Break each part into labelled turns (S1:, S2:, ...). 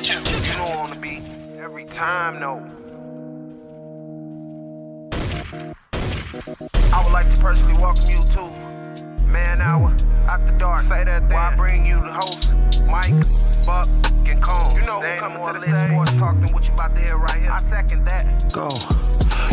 S1: You know on the beat every time, no. I would like to personally welcome you to Man Hour After Dark. Say that thing. Why I bring you the host, Mike, Buck, and Cone. You know who coming to the stage. Sports talk than what you about to hear right here. I second that. Go.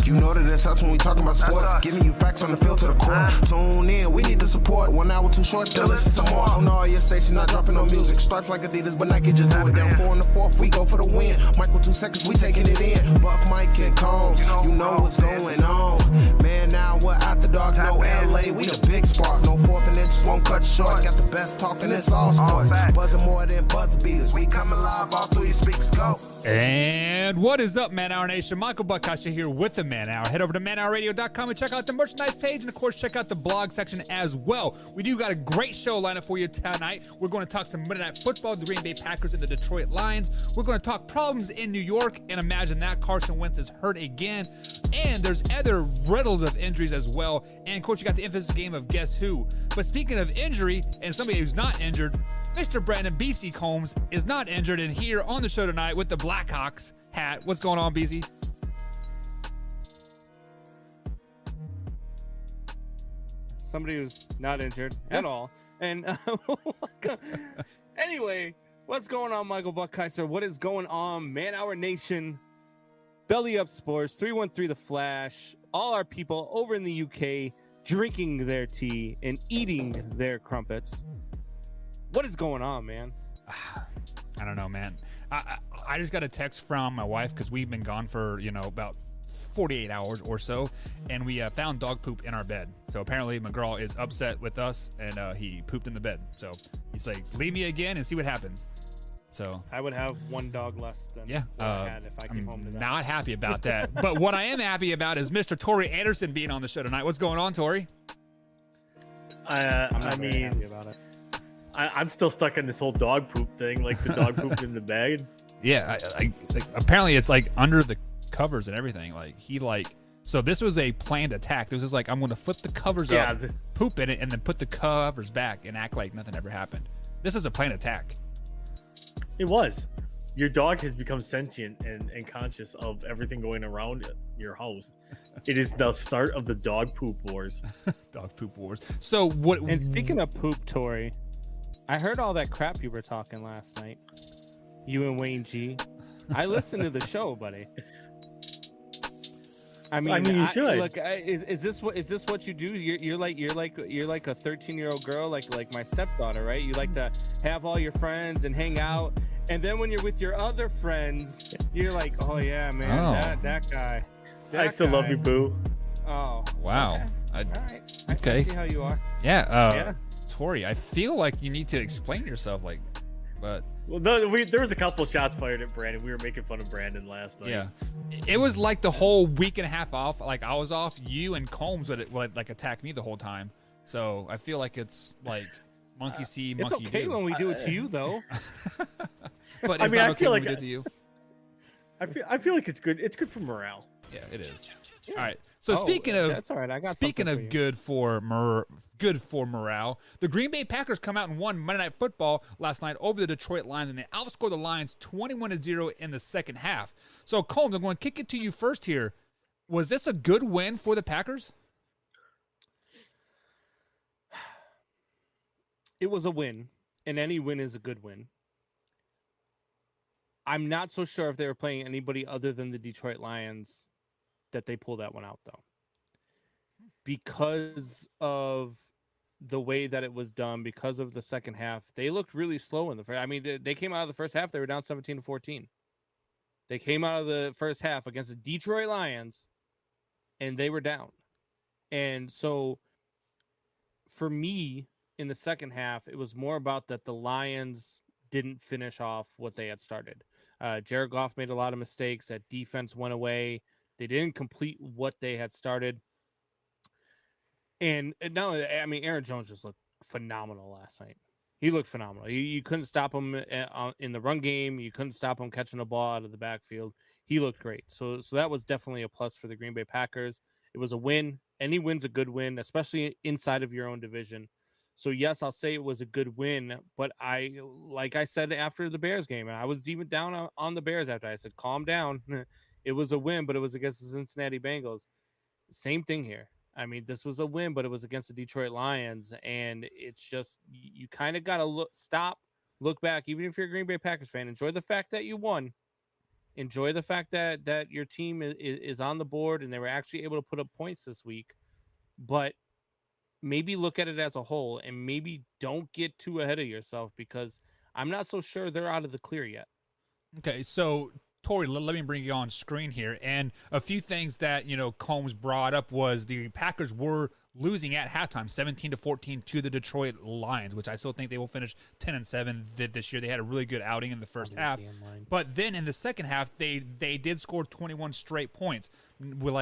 S1: You know that it's us when we talking about sports. Giving you facts on the field to the core. Tune in, we need the support. 1 hour too short, then listen some more. On all your stations, not dropping no music. Starts like Adidas, but Nike just do it. Down 4 in the 4th, we go for the win. Michael 2 seconds, we taking it in. Buck, Mike, and Combs, you know what's going on. Man, now we're After Dark, no LA, we the big spark. No 4th and inches won't cut short. Got the best talking, it's all sports. Buzzing more than buzz beaters. We coming live all through your speakers, go.
S2: And what is up, Man Hour Nation? Michael Buckasha here with the Man Hour. Head over to manhourradio.com and check out the merchandise page, and of course, check out the blog section as well. We do got a great show lineup for you tonight. We're going to talk some Monday Night Football, the Green Bay Packers and the Detroit Lions. We're going to talk problems in New York, and imagine that Carson Wentz is hurt again. And there's other riddled of injuries as well. And of course, you got the infamous game of Guess Who. But speaking of injury and somebody who's not injured, Mr. Brandon BC Combs is not injured, and here on the show tonight with the Blackhawks hat. What's going on, BC?
S3: Somebody who's not injured at all. And anyway, what's going on, Michael Buckheiser? What is going on, Man Hour Nation? Belly Up Sports, 313 The Flash, all our people over in the UK drinking their tea and eating their crumpets. What is going on, man?
S2: I don't know, man. I just got a text from my wife because we've been gone for, about 48 hours or so, and we found dog poop in our bed. So apparently McGraw is upset with us, and he pooped in the bed. So he's like, leave me again and see what happens. So
S3: I would have one dog less than what I had if I came home to that.
S2: Not happy about that. But what I am happy about is Mr. Tori Anderson being on the show tonight. What's going on, Tori?
S4: I'm not very happy about it. I'm still stuck in this whole dog poop thing, like the dog poop in the bed.
S2: Yeah, apparently it's like under the covers and everything. So this was a planned attack. This was like, I'm going to flip the covers up, poop in it, and then put the covers back and act like nothing ever happened. This is a planned attack.
S4: It was. Your dog has become sentient and conscious of everything going around your house. It is the start of the dog poop wars.
S2: Dog poop wars. So what?
S3: And speaking of poop, Tori, I heard all that crap you were talking last night. You and Wayne G. I listened to the show, buddy. I mean,
S4: you should.
S3: Look, is this what you do? You're like a 13-year-old girl, like my stepdaughter, right? You like to have all your friends and hang out, and then when you're with your other friends, you're like, oh yeah, man, that guy.
S4: I still love you, boo.
S3: Oh,
S2: wow.
S3: Okay. All right.
S2: Okay.
S3: I see how you are.
S2: Yeah. Tori, I feel like you need to explain yourself, but.
S4: Well, there was a couple shots fired at Brandon. We were making fun of Brandon last night.
S2: Yeah, it was like the whole week and a half off. Like I was off, you and Combs would attack me the whole time. So I feel like it's like monkey see, monkey do.
S3: It's okay when we do it to you, though.
S2: But it's not okay when we do it to you.
S4: I feel like it's good. It's good for morale.
S2: Yeah, it is. All right. So speaking of
S3: that's all right. I got
S2: good for morale, the Green Bay Packers come out and won Monday Night Football last night over the Detroit Lions, and they outscored the Lions 21-0 in the second half. So Combs, I'm going to kick it to you first here. Was this a good win for the Packers?
S3: It was a win, and any win is a good win. I'm not so sure if they were playing anybody other than the Detroit Lions that they pulled that one out, though, because of the way that it was done, because of the second half. They looked really slow in the first. I mean, they came out of the first half, they were down 17-14. They came out of the first half against the Detroit Lions, and they were down. And so for me, in the second half, it was more about that the Lions didn't finish off what they had started. Jared Goff made a lot of mistakes. That defense went away. They didn't complete what they had started. And no, I mean, Aaron Jones just looked phenomenal last night. He looked phenomenal. You couldn't stop him in the run game. You couldn't stop him catching a ball out of the backfield. He looked great. So that was definitely a plus for the Green Bay Packers. It was a win. Any win's a good win, especially inside of your own division. So yes, I'll say it was a good win, but like I said after the Bears game, and I was even down on the Bears after I said, calm down. It was a win, but it was against the Cincinnati Bengals. Same thing here. I mean, this was a win, but it was against the Detroit Lions, and it's just you kind of got to look back, even if you're a Green Bay Packers fan. Enjoy the fact that you won. Enjoy the fact that your team is on the board and they were actually able to put up points this week, but maybe look at it as a whole and maybe don't get too ahead of yourself, because I'm not so sure they're out of the clear yet.
S2: Okay, so Tori, let me bring you on screen here. And a few things that, Combs brought up was the Packers were losing at halftime, 17-14 to the Detroit Lions, which I still think they will finish 10-7 this year. They had a really good outing in the first half. But then in the second half, they did score 21 straight points. With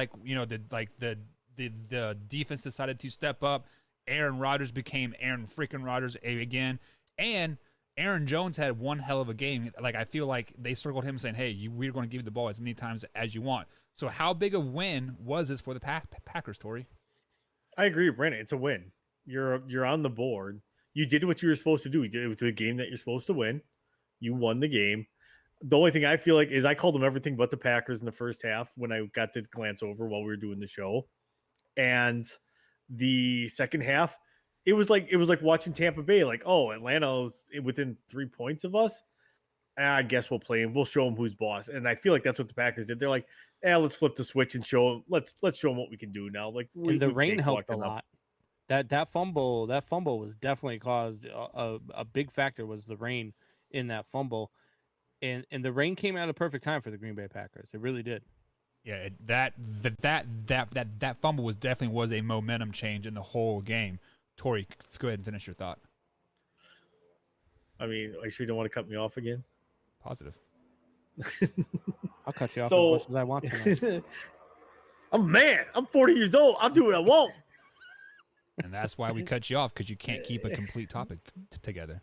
S2: the defense decided to step up. Aaron Rodgers became Aaron freaking Rodgers again. And Aaron Jones had one hell of a game. Like, I feel like they circled him saying, hey, we're going to give you the ball as many times as you want. So how big a win was this for the Packers, Tori?
S4: I agree with Brandon. It's a win. You're on the board. You did what you were supposed to do. You did it to a game that you're supposed to win. You won the game. The only thing I feel like is I called them everything but the Packers in the first half when I got to glance over while we were doing the show. And the second half, it was like watching Tampa Bay. Like, oh, Atlanta was within 3 points of us. I guess we'll play him. We'll show them who's boss. And I feel like that's what the Packers did. They're like, let's flip the switch and show them. Let's show them what we can do now. Like,
S3: and the rain helped a lot. That fumble was definitely caused a big factor was the rain in that fumble, and the rain came out at a perfect time for the Green Bay Packers. It really did.
S2: Yeah, that fumble was definitely a momentum change in the whole game. Tori, go ahead and finish your thought.
S4: I mean, are you sure you don't want to cut me off again?
S2: Positive.
S3: I'll cut you off as much as I want to.
S4: I'm a man. I'm 40 years old. I'll do what I want.
S2: And that's why we cut you off, because you can't keep a complete topic together.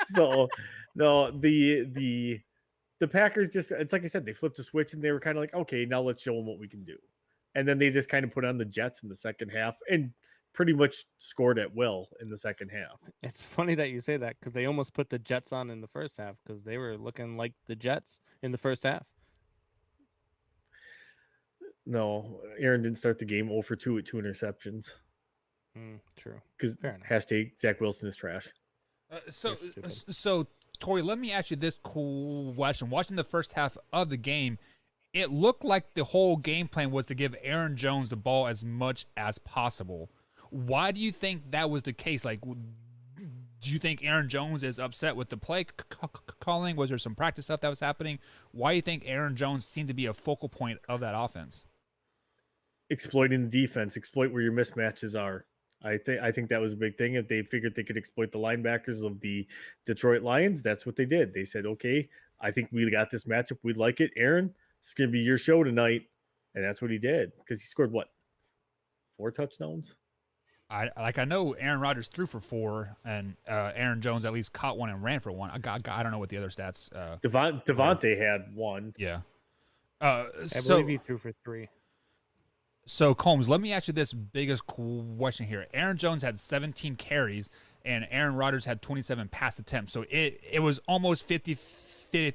S4: So, no, the Packers just, it's like I said, they flipped a switch and they were kind of like, okay, now let's show them what we can do. And then they just kind of put on the Jets in the second half and pretty much scored at will in the second half.
S3: It's funny that you say that, because they almost put the Jets on in the first half, because they were looking like the Jets in the first half.
S4: No, Aaron didn't start the game 0 for 2 with 2 interceptions.
S3: True.
S4: Because hashtag Zach Wilson is trash.
S2: So Tori, let me ask you this cool question. Watching the first half of the game, it looked like the whole game plan was to give Aaron Jones the ball as much as possible. Why do you think that was the case? Like, do you think Aaron Jones is upset with the play calling? Was there some practice stuff that was happening? Why do you think Aaron Jones seemed to be a focal point of that offense?
S4: Exploiting the defense, exploit where your mismatches are. I think that was a big thing. If they figured they could exploit the linebackers of the Detroit Lions, that's what they did. They said, okay, I think we got this matchup. We like it. Aaron, it's going to be your show tonight. And that's what he did, because he scored, 4 touchdowns?
S2: I know Aaron Rodgers threw for 4, and Aaron Jones at least caught one and ran for 1. I don't know what the other stats.
S4: Devontae had 1.
S2: Yeah.
S3: I believe he threw for 3.
S2: So, Combs, let me ask you this biggest question here. Aaron Jones had 17 carries, and Aaron Rodgers had 27 pass attempts. So it was almost 50-50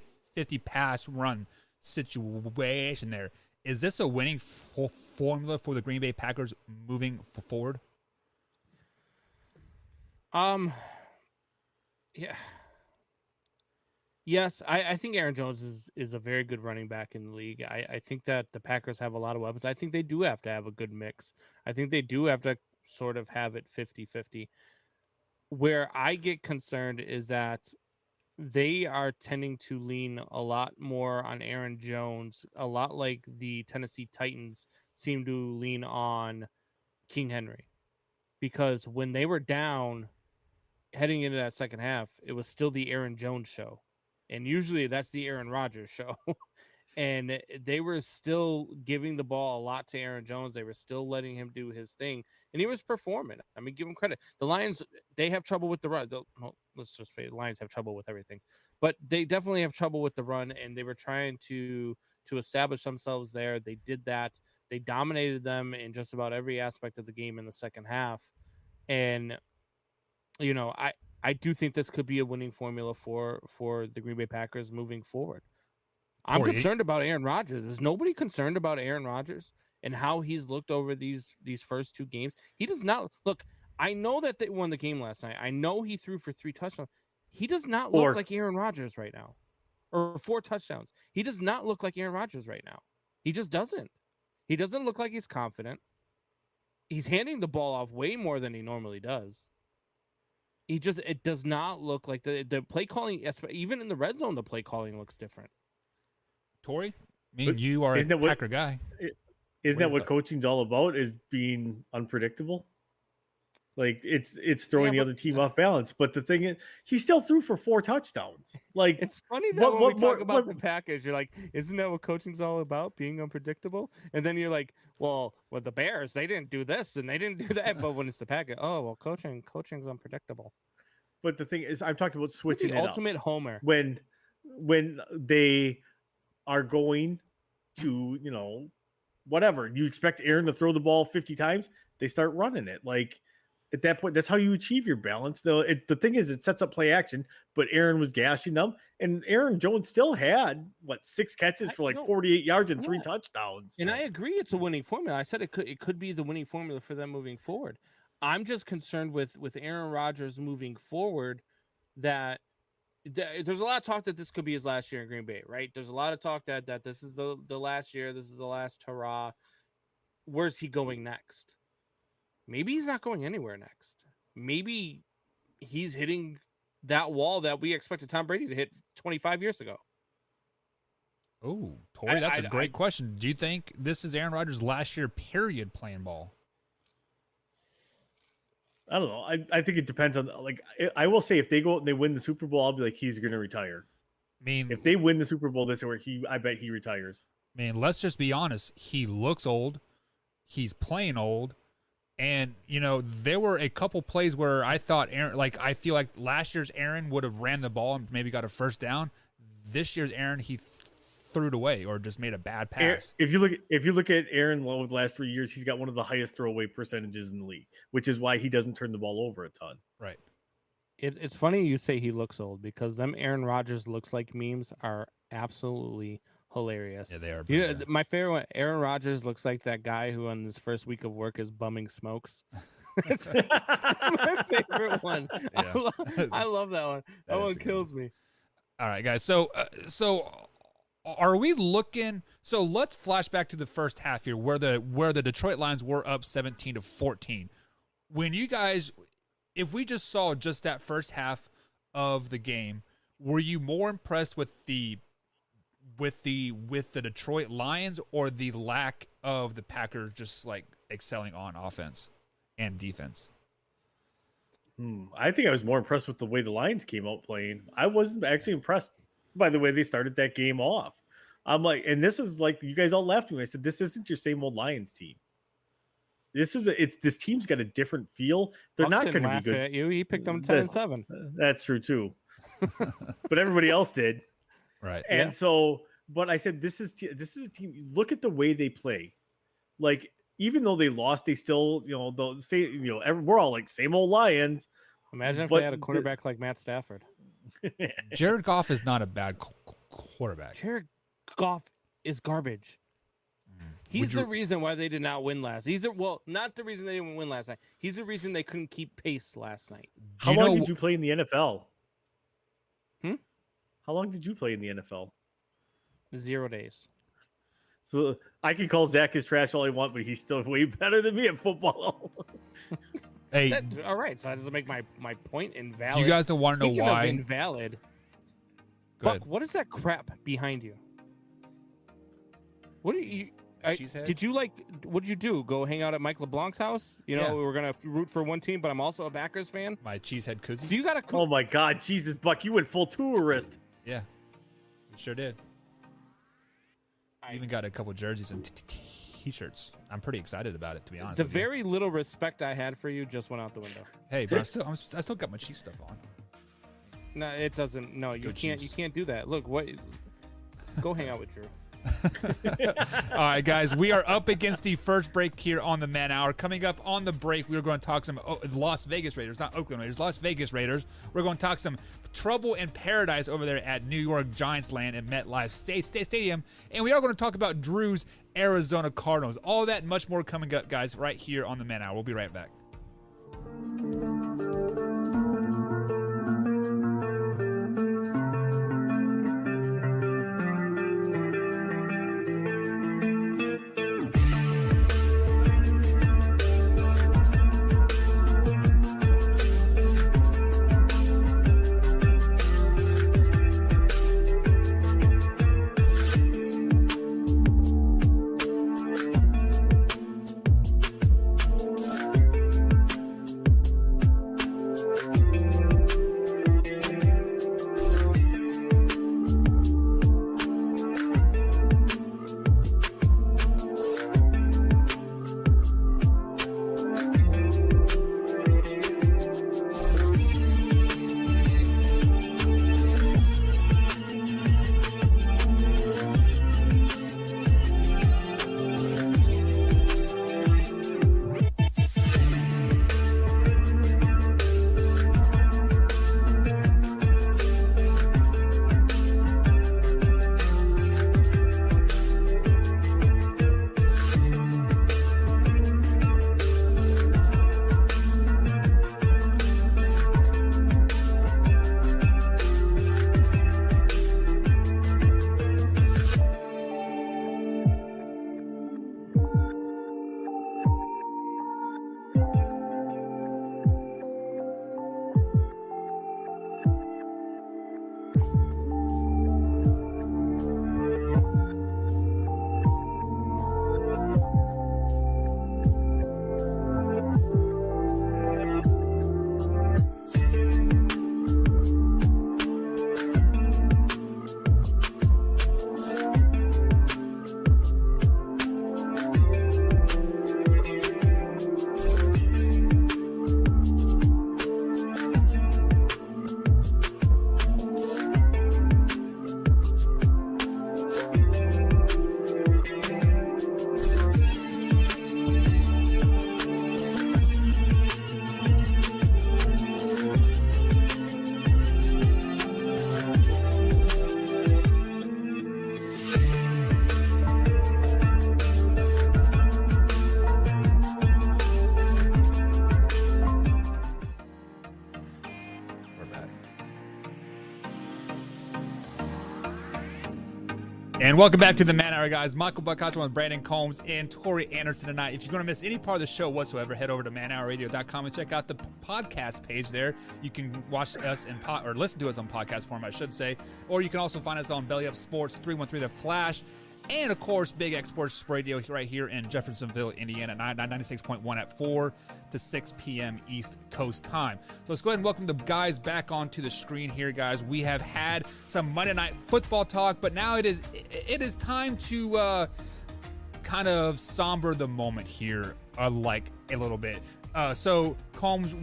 S2: pass run situation there. Is this a winning formula for the Green Bay Packers moving forward?
S3: Yeah. Yes, I think Aaron Jones is a very good running back in the league. I think that the Packers have a lot of weapons. I think they do have to have a good mix. I think they do have to sort of have it 50-50. Where I get concerned is that they are tending to lean a lot more on Aaron Jones, a lot like the Tennessee Titans seem to lean on King Henry. Because when they were down heading into that second half, it was still the Aaron Jones show. And usually that's the Aaron Rodgers show. And they were still giving the ball a lot to Aaron Jones. They were still letting him do his thing. And he was performing. I mean, give him credit. The Lions, they have trouble with the run. Let's just say the Lions have trouble with everything. But they definitely have trouble with the run. And they were trying to establish themselves there. They did that. They dominated them in just about every aspect of the game in the second half. And you know, I do think this could be a winning formula for the Green Bay Packers moving forward. I'm
S2: Corey,
S3: concerned about Aaron Rodgers. Is nobody concerned about Aaron Rodgers and how he's looked over these first 2 games? He does not look. I know that they won the game last night. I know he threw for 3 touchdowns. He does not look like Aaron Rodgers right now, or 4 touchdowns. He does not look like Aaron Rodgers right now. He just doesn't. He doesn't look like he's confident. He's handing the ball off way more than he normally does. It does not look like the play calling, even in the red zone, the play calling looks different.
S2: Tori, you are a Packer guy.
S4: Isn't that what coaching's all about? Is being unpredictable? Like it's throwing the other team off balance. But the thing is, he still threw for 4 touchdowns. Like,
S3: it's funny that when we talk about the Packers, you're like, isn't that what coaching's all about? Being unpredictable? And then you're like, well, with the Bears, they didn't do this and they didn't do that. But when it's the Packers, oh well, coaching's unpredictable.
S4: But the thing is, I'm talking about switching
S3: the ultimate homer.
S4: When they are going to, you know, whatever, you expect Aaron to throw the ball 50 times, they start running it. Like, at that point, that's how you achieve your balance. Though the thing is, it sets up play action, but Aaron was gashing them, and Aaron Jones still had 6 catches for 48 yards and 3 touchdowns.
S3: And I agree, it's a winning formula. I said it could be the winning formula for them moving forward. I'm just concerned with Aaron Rodgers moving forward that there's a lot of talk that this could be his last year in Green Bay, right? There's a lot of talk that this is the last year, this is the last hurrah. Where's he going next? Maybe he's not going anywhere next. Maybe he's hitting that wall that we expected Tom Brady to hit 25 years ago.
S2: Oh, Tori, that's a great question. Do you think this is Aaron Rodgers' last year, period, playing ball?
S4: I don't know. I think it depends on, I will say, if they go out and they win the Super Bowl, I'll be like, he's going to retire.
S2: I mean,
S4: if they win the Super Bowl this year, I bet he retires.
S2: Man, let's just be honest. He looks old. He's playing old. And, you know, there were a couple plays where I thought Aaron, I feel like last year's Aaron would have ran the ball and maybe got a first down. This year's Aaron, he threw it away or just made a bad pass.
S4: If you look at Aaron over the last 3 years, he's got one of the highest throwaway percentages in the league, which is why he doesn't turn the ball over a ton.
S2: Right.
S3: It's funny you say he looks old, because them Aaron Rodgers looks like memes are absolutely hilarious.
S2: Yeah, they are.
S3: You know, my favorite one, Aaron Rodgers looks like that guy who on his first week of work is bumming smokes. It's my favorite one. Yeah. I love that one. That one kills me.
S2: All right, guys. So are we looking? So let's flash back to the first half here, where the Detroit Lions were up 17-14. When you guys, if we just saw just that first half of the game, were you more impressed with the Detroit Lions or the lack of the Packers just excelling on offense and defense?
S4: I think I was more impressed with the way the Lions came out playing. I wasn't actually impressed by the way they started that game off. I'm like, and this is you guys all laughed at me. I said, this isn't your same old Lions team. This team's got a different feel. They're not going to be good.
S3: At you. He picked them 10-7.
S4: That's true too. But everybody else did.
S2: Right.
S4: And so, but I said, this is a team. Look at the way they play. Even though they lost, they still, they'll say, we're all same old Lions.
S3: Imagine if they had a quarterback like Matt Stafford.
S2: Jared Goff is not a bad quarterback.
S3: Jared Goff is garbage. He's the reason why they did not win last. Not the reason they didn't win last night. He's the reason they couldn't keep pace last night.
S4: How long did you play in the NFL? How long did you play in the NFL?
S3: 0 days.
S4: So I can call Zach his trash all I want, but he's still way better than me at football.
S2: Hey,
S3: all right. So that doesn't make my point invalid.
S2: Do you guys don't want to know why?
S3: Invalid.
S2: Good.
S3: Buck, what is that crap behind you? What are you? Did you what did you do? Go hang out at Mike LeBlanc's house? We're gonna root for one team, but I'm also a Packers fan.
S2: My cheesehead koozie.
S3: Do you got a?
S4: Oh my God, Jesus, Buck, you went full tourist.
S2: Yeah, sure did. I even got a couple jerseys and t-shirts. I'm pretty excited about it, to be honest.
S3: The very little respect I had for you just went out the window.
S2: Hey, but I still got my cheese stuff on.
S3: No, it doesn't. No, you can't. You can't do that. Look, what? Go hang out with Drew.
S2: All right, guys, we are up against the first break here on the Man Hour. Coming up on the break, we're going to talk some Las Vegas Raiders, not Oakland Raiders, Las Vegas Raiders. We're going to talk some trouble in paradise over there at New York Giants land at MetLife Stadium. And we are going to talk about Drew's Arizona Cardinals. All that and much more coming up, guys, right here on the Man Hour. We'll be right back. And welcome back to the Man Hour, guys. Michael Buckhatcher with Brandon Combs and Tori Anderson tonight. If you're going to miss any part of the show whatsoever, head over to manhourradio.com and check out the podcast page there. You can watch us or listen to us on podcast form, I should say. Or you can also find us on Belly Up Sports, 313 The Flash, and, of course, Big X Sports Radio right here in Jeffersonville, Indiana, 96.1 at 4 to 6 p.m. East Coast time. So let's go ahead and welcome the guys back onto the screen here, guys. We have had some Monday Night Football talk, but now it is time to kind of somber the moment here, like a little bit. So, Combs,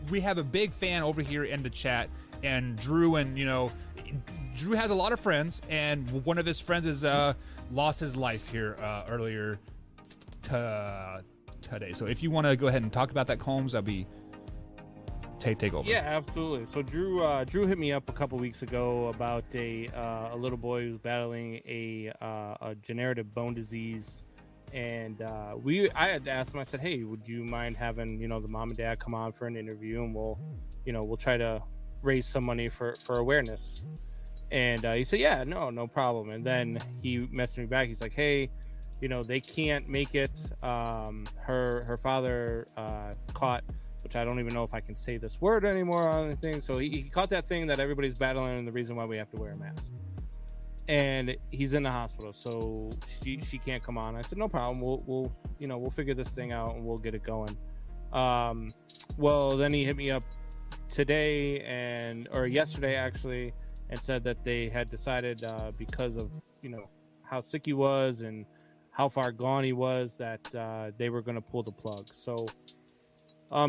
S2: we have a big fan over here in the chat, and Drew, and, Drew has a lot of friends, and one of his friends is lost his life here earlier today. So if you want to go ahead and talk about that, Combs, that'd be take over.
S3: Yeah, absolutely. So Drew hit me up a couple weeks ago about a little boy who's battling a degenerative bone disease, and I had asked him. I said, "Hey, would you mind having the mom and dad come on for an interview, and we'll try to raise some money for awareness." And he said, "Yeah, no problem." And then he messaged me back. He's like, "Hey, they can't make it. Her father caught, which I don't even know if I can say this word anymore on anything. So he caught that thing that everybody's battling, and the reason why we have to wear a mask. And he's in the hospital, so she can't come on." I said, "No problem. We'll figure this thing out and we'll get it going." Well, then he hit me up yesterday actually, and said that they had decided because of how sick he was and how far gone he was that they were going to pull the plug. So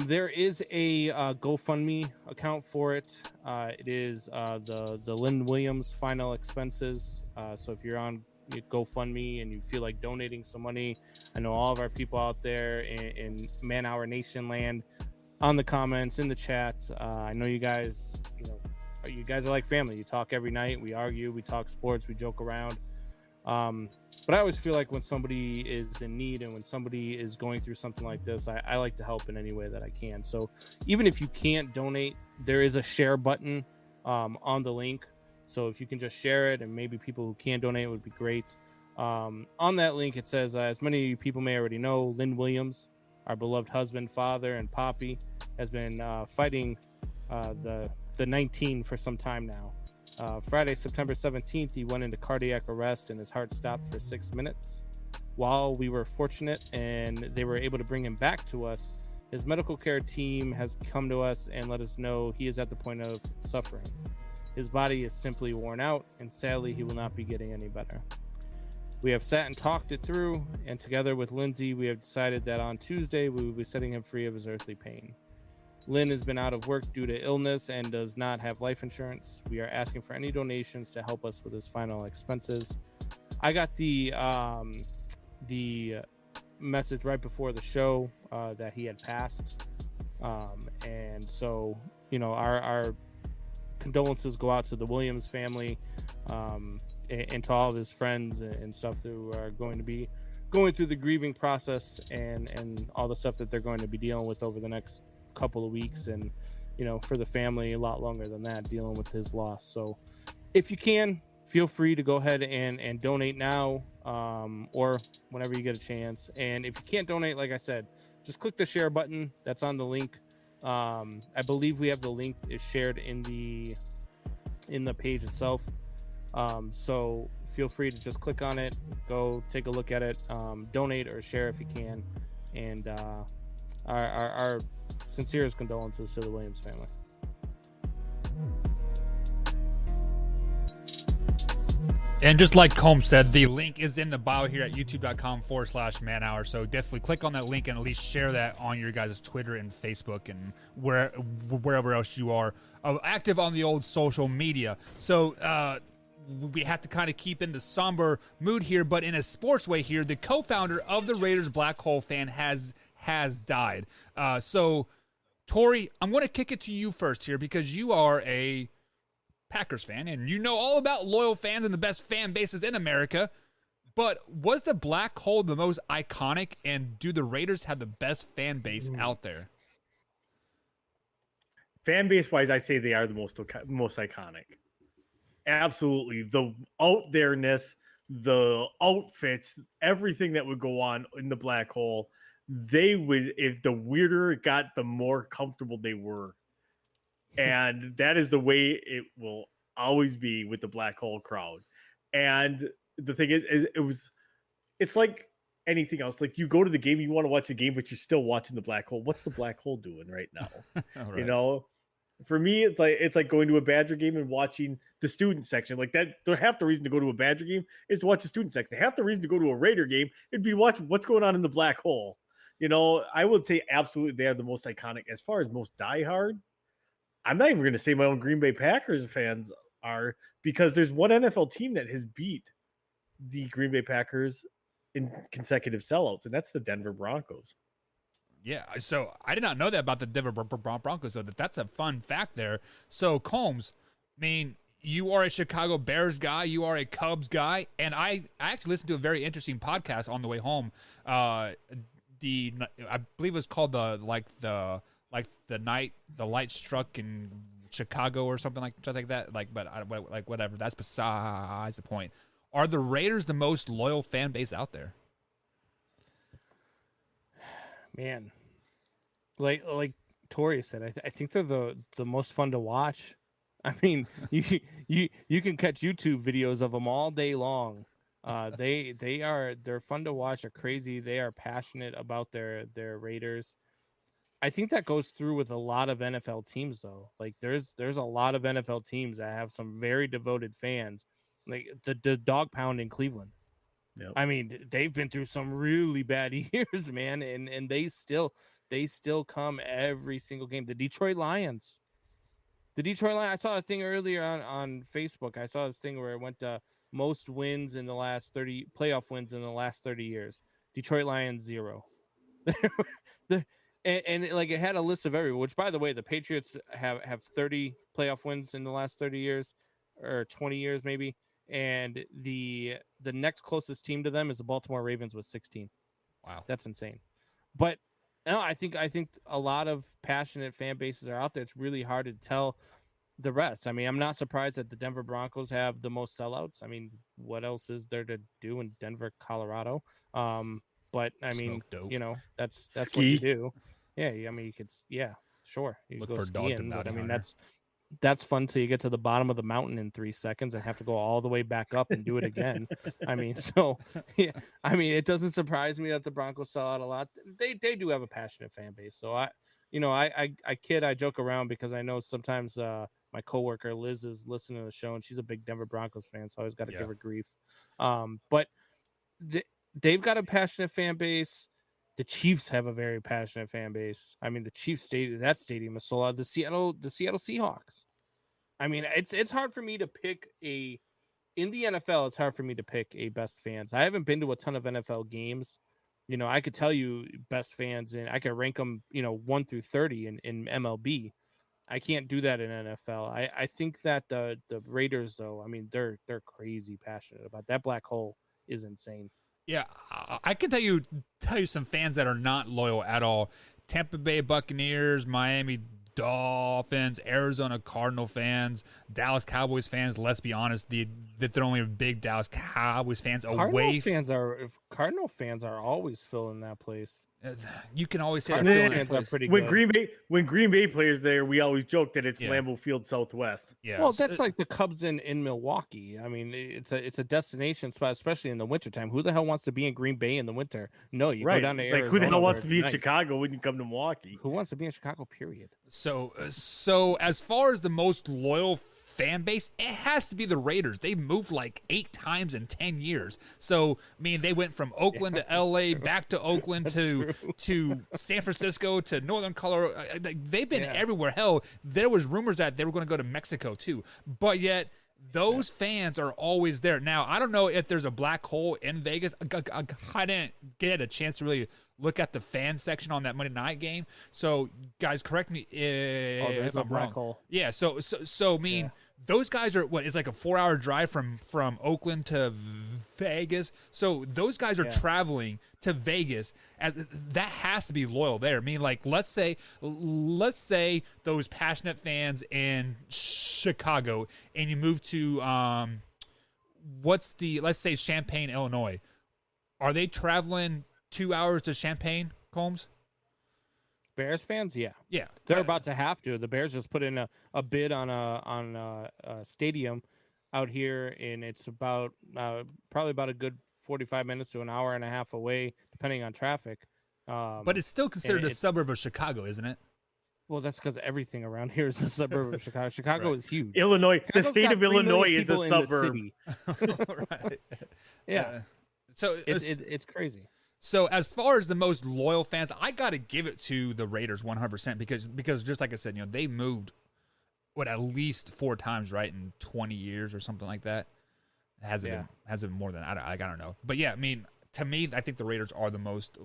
S3: there is a GoFundMe account for it. It is the Lynn Williams Final Expenses. So if you're on GoFundMe and you feel like donating some money, I know all of our people out there in Man Hour Nation land, on the comments, in the chat. I know you guys, you guys are like family. You talk every night. We argue. We talk sports. We joke around. But I always feel like when somebody is in need and when somebody is going through something like this, I like to help in any way that I can. So even if you can't donate, there is a share button on the link. So if you can just share it, and maybe people who can donate would be great. On that link, it says, as many of you people may already know, Lynn Williams, our beloved husband, father, and Poppy, has been fighting the 19 for some time now. Friday, September 17th, he went into cardiac arrest and his heart stopped for 6 minutes. While we were fortunate and they were able to bring him back to us, his medical care team has come to us and let us know he is at the point of suffering. His body is simply worn out, and sadly, he will not be getting any better. We have sat and talked it through, and together with Lindsay, we have decided that on Tuesday, we will be setting him free of his earthly pain. Lynn has been out of work due to illness and does not have life insurance. We are asking for any donations to help us with his final expenses. I got the message right before the show that he had passed. And so, our condolences go out to the Williams family and to all of his friends and stuff who are going to be going through the grieving process and all the stuff that they're going to be dealing with over the next couple of weeks, and for the family a lot longer than that, dealing with his loss. So if you can, feel free to go ahead and donate now, or whenever you get a chance. And if you can't donate, like I said, just click the share button that's on the link. I believe we have the link is shared in the page itself. So feel free to just click on it, go take a look at it, donate or share if you can. And our sincerest condolences to the Williams family.
S2: And just like Combs said, the link is in the bio here at youtube.com/manhour. So definitely click on that link and at least share that on your guys' Twitter and Facebook and wherever else you are active on the old social media. So we have to kind of keep in the somber mood here, but in a sports way here, the co-founder of the Raiders Black Hole Fan has died. So Tori, I'm going to kick it to you first here because you are a Packers fan and you know all about loyal fans and the best fan bases in America. But was the Black Hole the most iconic, and do the Raiders have the best fan base out there?
S4: Fan base wise, I say they are the most iconic. Absolutely. The out there-ness, the outfits, everything that would go on in the Black Hole, they would, if the weirder it got, the more comfortable they were. And that is the way it will always be with the Black Hole crowd. And the thing is it's like anything else. Like, you go to the game, you want to watch the game, but you're still watching the Black Hole. What's the Black Hole doing right now? Right. For me, it's like going to a Badger game and watching the student section. Like that, half the reason to go to a Badger game is to watch the student section. Half the reason to go to a Raider game it'd be watching what's going on in the Black Hole. I would say absolutely they are the most iconic. As far as most diehard, I'm not even going to say my own Green Bay Packers fans are, because there's one NFL team that has beat the Green Bay Packers in consecutive sellouts, and that's the Denver Broncos.
S2: Yeah, so I did not know that about the Denver Broncos, so that's a fun fact there. So, Combs, I mean, you are a Chicago Bears guy, you are a Cubs guy, and I actually listened to a very interesting podcast on the way home. I believe it was called the night the light struck in Chicago or something like that. But whatever. That's besides the point. Are the Raiders the most loyal fan base out there?
S3: Man, like Tori said, I think they're the most fun to watch. I mean, you can catch YouTube videos of them all day long. They're fun to watch. They're crazy. They are passionate about their Raiders. I think that goes through with a lot of NFL teams, though. Like there's a lot of NFL teams that have some very devoted fans, like the Dog Pound in Cleveland. Yep. I mean, they've been through some really bad years, man, and they still come every single game. The Detroit Lions. I saw a thing earlier on Facebook. I saw this thing where it went to most wins in the last 30 playoff wins in the last 30 years. Detroit Lions 0. And like it had a list of everyone, which by the way, the Patriots have 30 playoff wins in the last 30 years or 20 years maybe. And the next closest team to them is the Baltimore Ravens with 16.
S2: Wow.
S3: That's insane. But no, I think a lot of passionate fan bases are out there. It's really hard to tell the rest. I mean, I'm not surprised that the Denver Broncos have the most sellouts. I mean, what else is there to do in Denver, Colorado? But I mean,
S2: Smoke dope.
S3: you know, that's what
S4: Ski.
S3: you do. Yeah, I mean, you could, yeah, sure. You
S2: Look
S3: could go
S2: for dog to
S3: skiing, but
S2: bounty
S3: I mean,
S2: hunter.
S3: that's fun till you get to the bottom of the mountain in 3 seconds and have to go all the way back up and do it again. I mean, so yeah, I mean, it doesn't surprise me that the Broncos sell out a lot. They do have a passionate fan base. So I kid, I joke around because I know sometimes my coworker Liz is listening to the show and she's a big Denver Broncos fan, so I always got to give her grief. But they've got a passionate fan base. The Chiefs have a very passionate fan base. I mean, the Chiefs stadium, that stadium is sold out. The Seattle Seahawks. I mean, it's hard for me to pick in the NFL. It's hard for me to pick a best fans. I haven't been to a ton of NFL games. You know, I could tell you best fans, and I could rank them, 1 through 30 in MLB. I can't do that in NFL. I think that the Raiders, though, I mean, they're crazy passionate about that. Black hole is insane.
S2: Yeah, I can tell you some fans that are not loyal at all. Tampa Bay Buccaneers, Miami Dolphins, Arizona Cardinal fans, Dallas Cowboys fans. Let's be honest, that they're only big Dallas Cowboys fans.
S3: Cardinal fans are always filling that place.
S2: You can always say
S3: Cardinal
S2: they're filling
S3: fans
S2: that
S3: are
S2: place.
S3: pretty
S4: When
S3: good.
S4: Green Bay plays there, we always joke that it's
S2: Yeah.
S4: Lambeau Field Southwest.
S2: Yeah,
S3: Well, that's like the Cubs in Milwaukee. I mean, it's a destination spot, especially in the wintertime. Who the hell wants to be in Green Bay in the winter? No, you go down to Arizona.
S4: Like, who the hell wants
S3: where
S4: to be in
S3: it's nice.
S4: Chicago when you come to Milwaukee?
S3: Who wants to be in Chicago? Period.
S2: So as far as the most loyal fan base, it has to be the Raiders. They moved like 8 times in 10 years. So, I mean, they went from Oakland to LA, back to Oakland to San Francisco to Northern Colorado. They've been everywhere. Hell, there was rumors that they were going to go to Mexico too. But yet those fans are always there. Now, I don't know if there's a black hole in Vegas. I didn't get a chance to really look at the fan section on that Monday night game. So, guys, correct me if I'm wrong.
S3: Hole.
S2: Yeah, so I mean, those guys are it's like a 4-hour drive from Oakland to Vegas. So those guys are traveling to Vegas. That has to be loyal there. I mean, like let's say those passionate fans in Chicago, and you move to let's say Champaign, Illinois. Are they traveling 2 hours to Champaign, Combs?
S3: Bears fans, yeah,
S2: They're
S3: about to have to. The Bears just put in a bid on a stadium out here, and it's about probably about a good 45 minutes to an hour and a half away, depending on traffic.
S2: But it's still considered a suburb of Chicago, isn't it?
S3: Well, that's because everything around here is a suburb of Chicago. Chicago is huge.
S4: Illinois, the
S3: Chicago's
S4: state
S3: got
S4: of
S3: 3 million
S4: Illinois is a
S3: people in the
S4: suburb.
S3: city.
S2: Right.
S3: Yeah.
S2: So
S3: It's crazy.
S2: So as far as the most loyal fans, I got to give it to the Raiders 100% because just like I said, they moved at least 4 times, right, in 20 years or something like that. Has it been more than I don't know. But yeah, I mean, to me, I think the Raiders are the most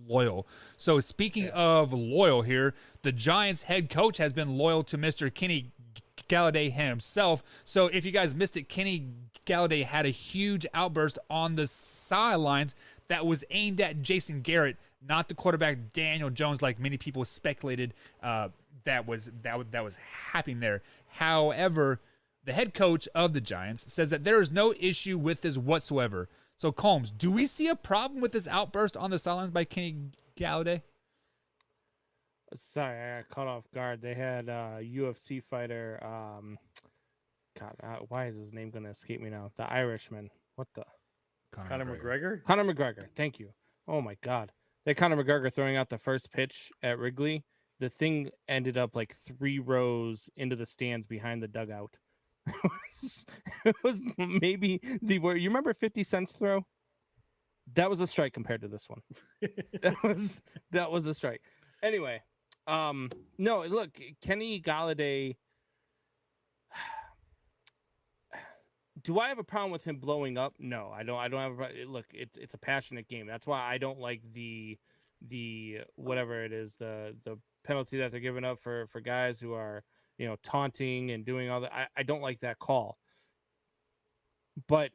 S2: loyal. So speaking of loyal here, the Giants head coach has been loyal to Mr. Kenny Galladay himself. So if you guys missed it, Kenny Galladay had a huge outburst on the sidelines that was aimed at Jason Garrett, not the quarterback Daniel Jones, like many people speculated that was happening there. However, the head coach of the Giants says that there is no issue with this whatsoever. So, Combs, do we see a problem with this outburst on the sidelines by Kenny Galladay?
S3: Sorry, I got caught off guard. They had a UFC fighter. Why is his name going to escape me now? The Irishman. What the?
S4: Conor McGregor?
S3: Conor McGregor. Thank you. Oh, my God. They had Conor McGregor throwing out the first pitch at Wrigley. The thing ended up like 3 rows into the stands behind the dugout. It was maybe you remember 50 Cent's throw? That was a strike compared to this one. that was a strike. Anyway, no, look, Kenny Galladay, Do I have a problem with him blowing up? No, I don't. I don't have a look. It's a passionate game. That's why I don't like the whatever it is, the penalty that they're giving up for guys who are, you know, taunting and doing all that. I don't like that call. But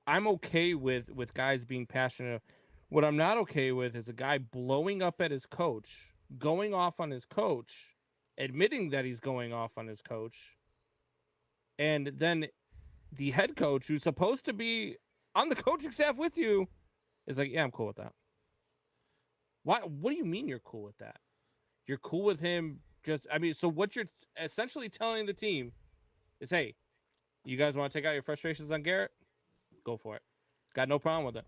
S3: I'm okay with guys being passionate. What I'm not okay with is a guy blowing up at his coach, going off on his coach, admitting that he's going off on his coach, and then the head coach, who's supposed to be on the coaching staff with you, is like, yeah, I'm cool with that. Why? What do you mean you're cool with that? You're cool with him just, I mean, so what you're essentially telling the team is, hey, you guys want to take out your frustrations on Garrett? Go for it. Got no problem with it.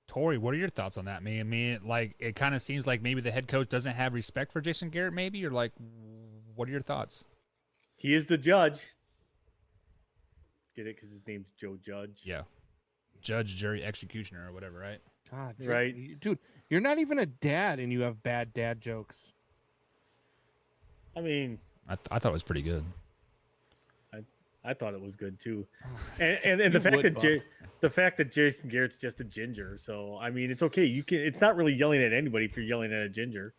S2: Tori, what are your thoughts on that? I mean, like, it kind of seems like maybe the head coach doesn't have respect for Jason Garrett, maybe? You're like, what are your thoughts?
S4: He is the judge. Get it? Because his name's Joe Judge.
S2: Yeah. Judge, jury, executioner, or whatever, right?
S3: God,
S4: Right.
S3: Dude, you're not even a dad and you have bad dad jokes.
S4: I mean,
S2: I thought it was pretty good.
S4: I thought it was good too, and the fact that Jason Garrett's just a ginger. So I mean, it's okay. You can. It's not really yelling at anybody if you're yelling at a ginger.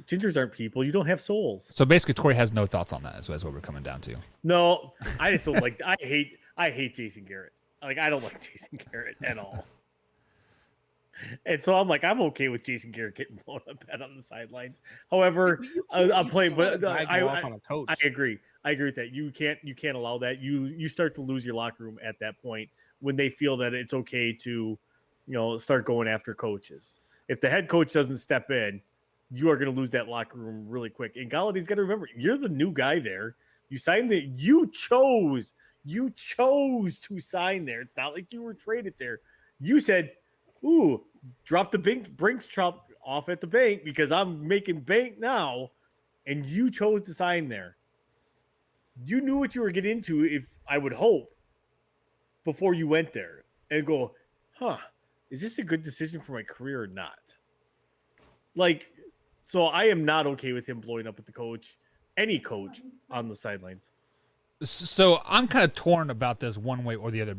S4: Gingers aren't people. You don't have souls.
S2: So basically, Tori has no thoughts on that. That's what we're coming down to.
S4: No, I just don't like. I hate Jason Garrett. Like, I don't like Jason Garrett at all. And so I'm like, I'm okay with Jason Garrett getting blown up at on the sidelines. However, I'm playing, but I agree. I agree with that. You can't allow that. You start to lose your locker room at that point when they feel that it's okay to, start going after coaches. If the head coach doesn't step in, you are going to lose that locker room really quick. And Galladay's got to remember, you're the new guy there. You signed it. You chose to sign there. It's not like you were traded there. You said, ooh, drop the Brinks truck off at the bank because I'm making bank now. And you chose to sign there. You knew what you were getting into, if I would hope, before you went there and go, is this a good decision for my career or not? Like, so I am not okay with him blowing up at the coach, any coach on the sidelines.
S2: So I'm kind of torn about this one way or the other.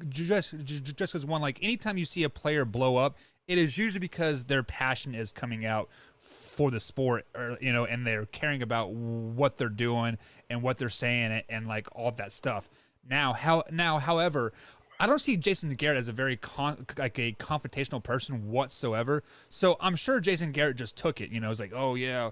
S2: Just because one, like, anytime you see a player blow up, it is usually because their passion is coming out for the sport, or and they're caring about what they're doing and what they're saying and like all of that stuff. However, I don't see Jason Garrett as a very confrontational person whatsoever. So I'm sure Jason Garrett just took it. It's like, oh yeah,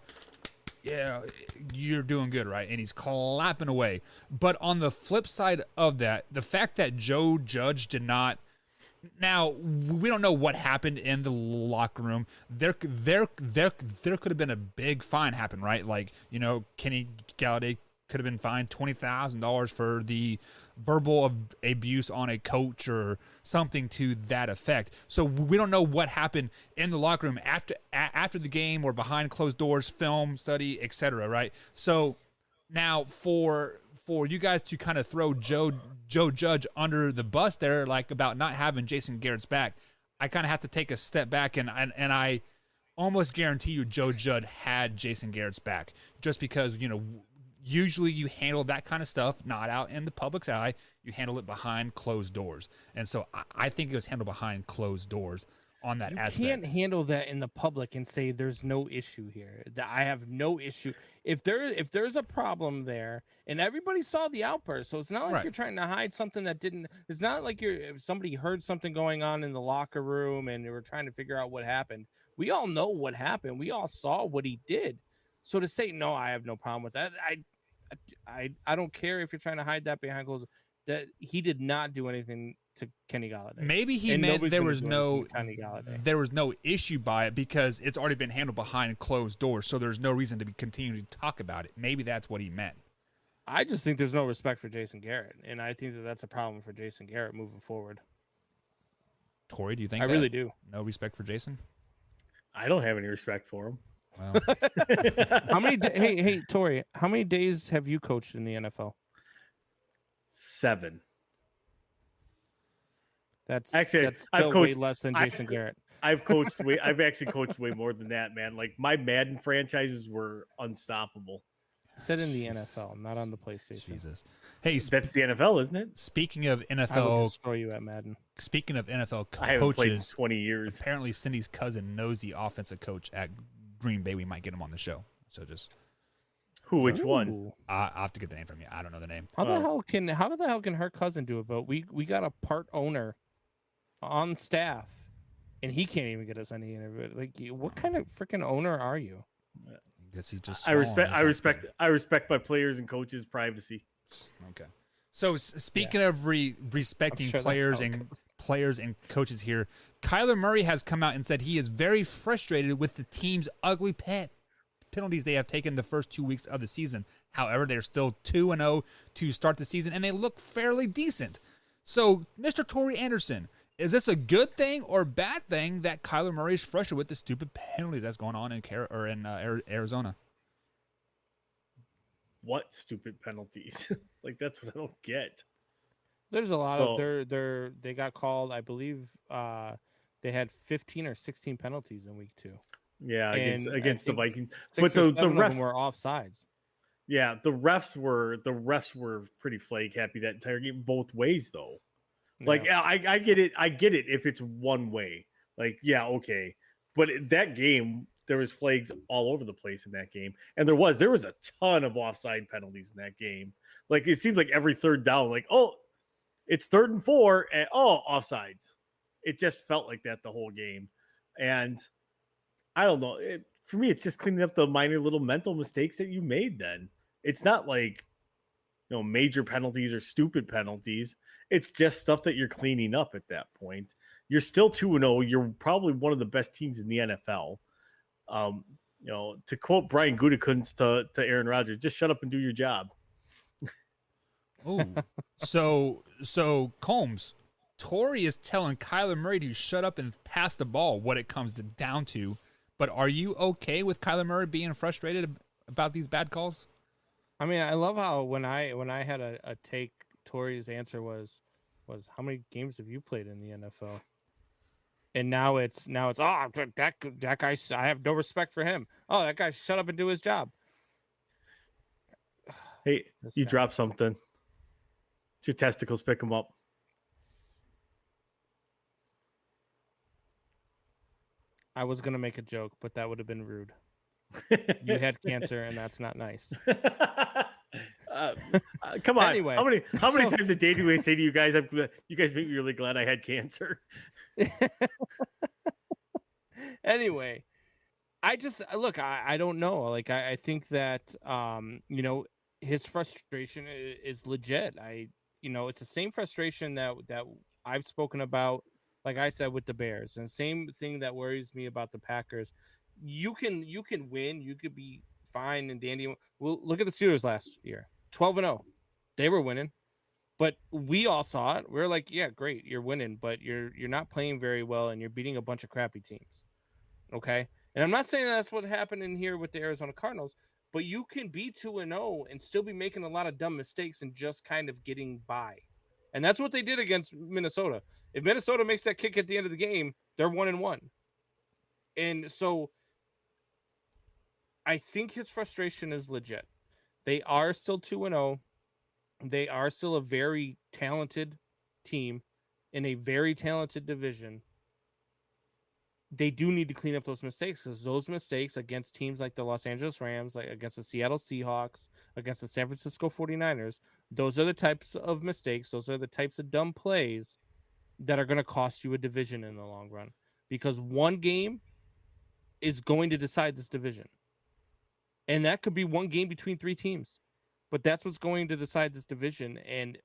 S2: you're doing good, right? And he's clapping away. But on the flip side of that, the fact that Joe Judge did not. Now, we don't know what happened in the locker room. There could have been a big fine happen, right? Like, Kenny Galladay could have been fined $20,000 for the verbal abuse on a coach or something to that effect. So we don't know what happened in the locker room after the game or behind closed doors, film study, etc. Right? So now for you guys to kind of throw Joe Judge under the bus there, like about not having Jason Garrett's back, I kind of have to take a step back and I almost guarantee you Joe Judge had Jason Garrett's back, just because usually you handle that kind of stuff not out in the public's eye. You handle it behind closed doors. And so I think it was handled behind closed doors on that aspect.
S3: You can't handle that in the public and say there's no issue here. That I have no issue. If there's a problem there, and everybody saw the outburst, so it's not like you're trying to hide something that didn't. It's not like somebody heard something going on in the locker room and they were trying to figure out what happened. We all know what happened. We all saw what he did. So to say no, I have no problem with that. I don't care if you're trying to hide that behind closed. That he did not do anything to Kenny Galladay.
S2: Maybe he meant there was no issue by it because it's already been handled behind closed doors, so there's no reason to be continuing to talk about it. Maybe that's what he meant.
S3: I just think there's no respect for Jason Garrett, and I think that's a problem for Jason Garrett moving forward.
S2: Tori, do you think
S3: I really do?
S2: No respect for Jason?
S4: I don't have any respect for him.
S2: Well.
S3: How many? Hey, Tori, how many days have you coached in the NFL?
S4: 7.
S3: That's
S4: actually
S3: still way less than Jason Garrett.
S4: I've actually coached way more than that, man. Like, my Madden franchises were unstoppable.
S3: Said in the NFL, not on the PlayStation.
S2: Jesus. Hey,
S4: That's the NFL, isn't it?
S2: speaking of
S3: I will
S2: NFL,
S3: destroy you at Madden.
S2: speaking of NFL
S4: I haven't played in
S2: coaches,
S4: 20 years.
S2: apparently Cindy's cousin knows the offensive coach at Green Bay. We might get him on the show. So just
S4: Who? Which one?
S3: Ooh.
S2: I'll have to get the name from you. I don't know the name.
S3: How
S4: Oh.
S3: the hell can her cousin do it? But we got a part owner on staff, and he can't even get us any interview. Like, what kind of freaking owner are you?
S2: I guess he's just.
S4: I respect.
S2: swallowing this stuff.
S4: I respect my players and coaches' privacy.
S2: Okay. So speaking of respecting
S3: I'm sure that's
S2: players
S3: how it
S2: and players and coaches here, Kyler Murray has come out and said he is very frustrated with the team's ugly penalties they have taken the first 2 weeks of the season. However, they're still 2-0 to start the season, and they look fairly decent. So, Mr. Torrey Anderson, is this a good thing or bad thing that Kyler Murray is frustrated with the stupid penalties that's going on in Arizona?
S4: What stupid penalties? Like, that's what I don't get.
S3: There's a lot
S4: So-
S3: of they got called. I believe they had 15 or 16 penalties in week 2.
S4: Yeah,
S3: And I
S4: against the
S3: think
S4: Vikings.
S3: 6
S4: But
S3: or
S4: the
S3: 7 of
S4: refs
S3: them were offsides.
S4: Yeah, the refs were pretty flag happy that entire game both ways though. Like
S3: Yeah.
S4: I get it. I get it if it's one way. Like, yeah, okay. But that game, there was flags all over the place in that game. And there was a ton of offside penalties in that game. Like, it seemed like every third down, like, oh, it's 3rd and 4, and oh, offsides. It just felt like that the whole game. And I don't know. For me, it's just cleaning up the minor little mental mistakes that you made then. It's not like, major penalties or stupid penalties. It's just stuff that you're cleaning up at that point. You're still 2-0. You're probably one of the best teams in the NFL. To quote Brian Gutekunst to Aaron Rodgers, just shut up and do your job.
S2: Oh, so Combs, Torrey is telling Kyler Murray to shut up and pass the ball. What it comes down to, but are you okay with Kyler Murray being frustrated about these bad calls?
S3: I mean, I love how when I had a take, Torrey's answer was how many games have you played in the NFL? And now it's that guy, I have no respect for him. Oh, that guy, shut up and do his job.
S4: Hey,
S3: This
S4: you
S3: guy.
S4: dropped something. It's your testicles, pick them up.
S3: I was gonna make a joke, but that would have been rude. You had cancer, and that's not nice.
S4: Come on.
S3: Anyway,
S4: how many
S3: so-
S4: times a day do I say to you guys, you guys make me really glad I had cancer?
S3: Anyway, I just look. I don't know. Like I think that his frustration is legit. It's the same frustration that I've spoken about. Like I said with the Bears, and same thing that worries me about the Packers. You can win. You could be fine and dandy. Well, look at the Steelers last year, 12-0. They were winning, but we all saw it. We're like, yeah, great, you're winning, but you're not playing very well, and you're beating a bunch of crappy teams. Okay, and I'm not saying that's what happened in here with the Arizona Cardinals, but you can be 2-0 and still be making a lot of dumb mistakes and just kind of getting by. And that's what they did against Minnesota. If Minnesota makes that kick at the end of the game, they're 1-1. And so I think his frustration is legit. They are still 2-0. They are still a very talented team in a very talented division. They do need to clean up those mistakes, because those mistakes against teams like the Los Angeles Rams, like against the Seattle Seahawks, against the San Francisco 49ers, those are the types of mistakes. Those are the types of dumb plays that are going to cost you a division in the long run, because one game is going to decide this division. And that could be one game between 3 teams, but that's what's going to decide this division. And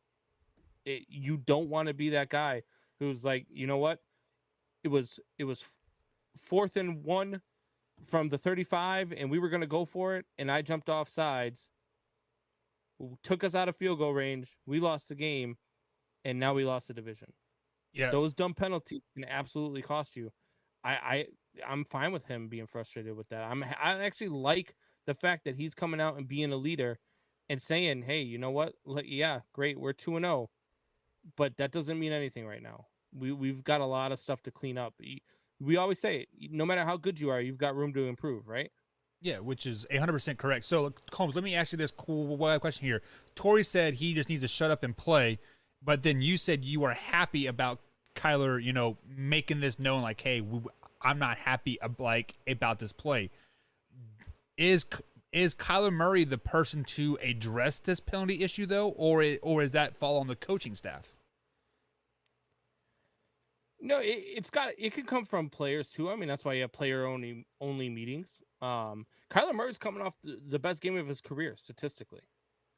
S3: you don't want to be that guy who's like, you know what? It was 4th and 1 from the 35, and we were going to go for it, and I jumped off sides, took us out of field goal range. We lost the game, and now we lost the division.
S2: Yeah.
S3: Those dumb penalties can absolutely cost you. I'm fine with him being frustrated with that. I actually like the fact that he's coming out and being a leader and saying, hey, you know what? Yeah, great. We're 2-0, but that doesn't mean anything right now. We've got a lot of stuff to clean up. We always say, no matter how good you are, you've got room to improve, right?
S2: Yeah, which is 100% correct. So, Combs, let me ask you this cool question here. Tori said he just needs to shut up and play, but then you said you are happy about Kyler, making this known, like, hey, I'm not happy about this play. Is Kyler Murray the person to address this penalty issue, though, or is that fall on the coaching staff?
S3: No, it can come from players too. I mean, that's why you have player only meetings. Kyler Murray's coming off the best game of his career statistically.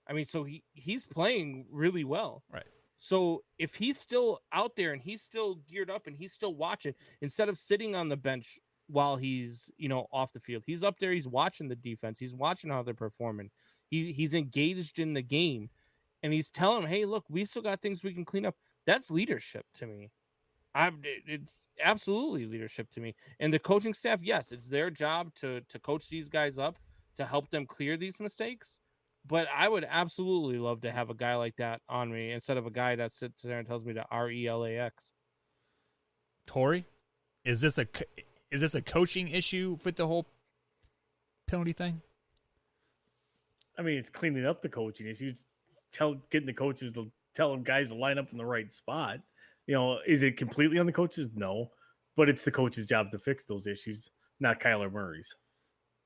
S3: I mean, so he's playing really well.
S2: Right.
S3: So if he's still out there and he's still geared up and he's still watching, instead of sitting on the bench while he's off the field, he's up there, he's watching the defense, he's watching how they're performing, he's engaged in the game, and he's telling them, hey, look, we still got things we can clean up. That's leadership to me. It's absolutely leadership to me. And the coaching staff, yes, it's their job to coach these guys up, to help them clear these mistakes. But I would absolutely love to have a guy like that on me instead of a guy that sits there and tells me to RELAX.
S2: Tori, is this a coaching issue with the whole penalty thing?
S4: I mean, it's cleaning up the coaching issues. Getting the coaches to tell them guys to line up in the right spot. Is it completely on the coaches? No, but it's the coach's job to fix those issues, not Kyler Murray's.